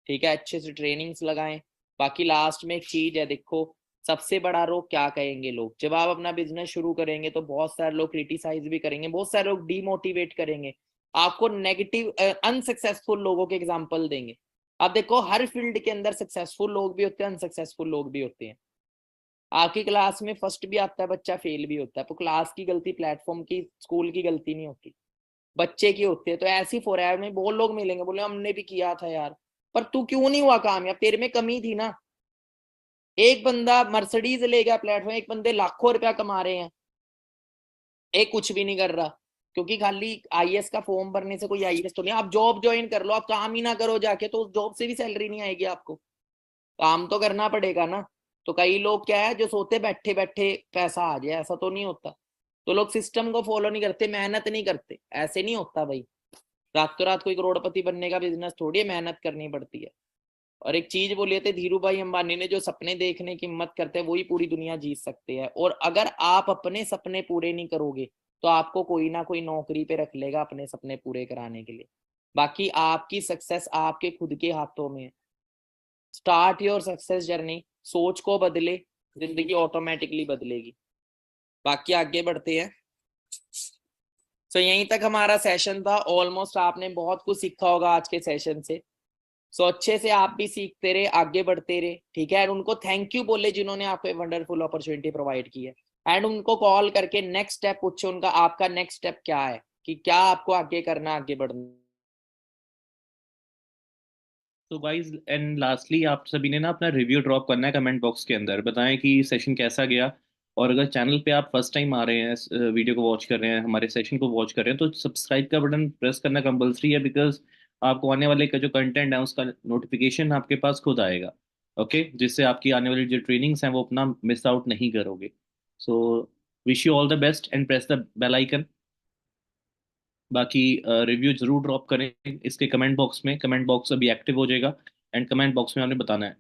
S1: ठीक है। अच्छे से ट्रेनिंग्स लगाएं। बाकी लास्ट में एक चीज है, देखो सबसे बड़ा रोग क्या कहेंगे लोग, जब आप अपना बिजनेस शुरू करेंगे तो बहुत सारे लोग क्रिटिसाइज भी करेंगे, बहुत सारे लोग डीमोटिवेट करेंगे, आपको नेगेटिव अनसक्सेसफुल लोगों के एग्जाम्पल देंगे। आप देखो हर फील्ड के अंदर सक्सेसफुल लोग भी होते हैं, अनसक्सेसफुल लोग भी होते हैं। आपकी क्लास में फर्स्ट भी आता है बच्चा, फेल भी होता है, तो क्लास की गलती, प्लेटफॉर्म की, स्कूल की गलती नहीं होती, बच्चे की होती है। तो ऐसी फॉरएवर में बहुत लोग मिलेंगे, बोले हमने भी किया था यार, पर तू क्यों नहीं हुआ कामयाब? तेरे में कमी थी ना। एक बंदा मर्सिडीज ले गया प्लेटफॉर्म, एक बंदे लाखों रुपया कमा रहे हैं, एक कुछ भी नहीं कर रहा। क्योंकि खाली आईएएस का फॉर्म भरने से कोई आईएएस तो नहीं। आप जॉब ज्वाइन कर लो, आप काम ही ना करो जाके, तो उस जॉब से भी सैलरी नहीं आएगी आपको, काम तो करना पड़ेगा ना। तो कई लोग क्या है जो सोते बैठे बैठे पैसा आ जाए, ऐसा तो नहीं होता। तो लोग सिस्टम को फॉलो नहीं करते, मेहनत नहीं करते, ऐसे नहीं होता भाई। रातों रात कोई करोड़पति बनने का बिजनेस थोड़ी है, मेहनत करनी पड़ती है। और एक चीज बोली थे धीरू भाई अंबानी ने, जो सपने देखने की हिम्मत करते हैं वही पूरी दुनिया जीत सकते हैं। और अगर आप अपने सपने पूरे नहीं करोगे तो आपको कोई ना कोई नौकरी पे रख लेगा अपने सपने पूरे कराने के लिए। बाकी आपकी सक्सेस आपके खुद के हाथों में है। स्टार्ट योर सक्सेस जर्नी, सोच को बदले, जिंदगी ऑटोमेटिकली बदलेगी। बाकी आगे बढ़ते हैं। सो यहीं तक हमारा सेशन था। ऑलमोस्ट आपने बहुत कुछ सीखा होगा आज के सेशन से। सो अच्छे से आप भी सीखते रहे, आगे बढ़ते रहे, ठीक है। एंड उनको थैंक यू बोले जिन्होंने आपको वंडरफुल अपॉर्चुनिटी प्रोवाइड की है। एंड उनको कॉल करके नेक्स्ट स्टेप पूछो उनका, आपका नेक्स्ट स्टेप क्या है, कि क्या आपको आगे करना, आगे बढ़ना।
S3: तो गाइज एंड लास्टली आप सभी ने ना अपना रिव्यू ड्रॉप करना है कमेंट बॉक्स के अंदर, बताएं कि सेशन कैसा गया। और अगर चैनल पे आप फर्स्ट टाइम आ रहे हैं, वीडियो को वॉच कर रहे हैं, हमारे सेशन को वॉच कर रहे हैं, तो सब्सक्राइब का बटन प्रेस करना कंपलसरी है, बिकॉज आपको आने वाले का जो कंटेंट है उसका नोटिफिकेशन आपके पास खुद आएगा। ओके, जिससे आपकी आने वाली जो ट्रेनिंग्स हैं वो अपना मिस आउट नहीं करोगे। So wish you all the best and press the bell icon. बाकी रिव्यू जरूर ड्रॉप करें इसके कमेंट बॉक्स में। कमेंट बॉक्स अभी एक्टिव हो जाएगा एंड कमेंट बॉक्स में आपने बताना है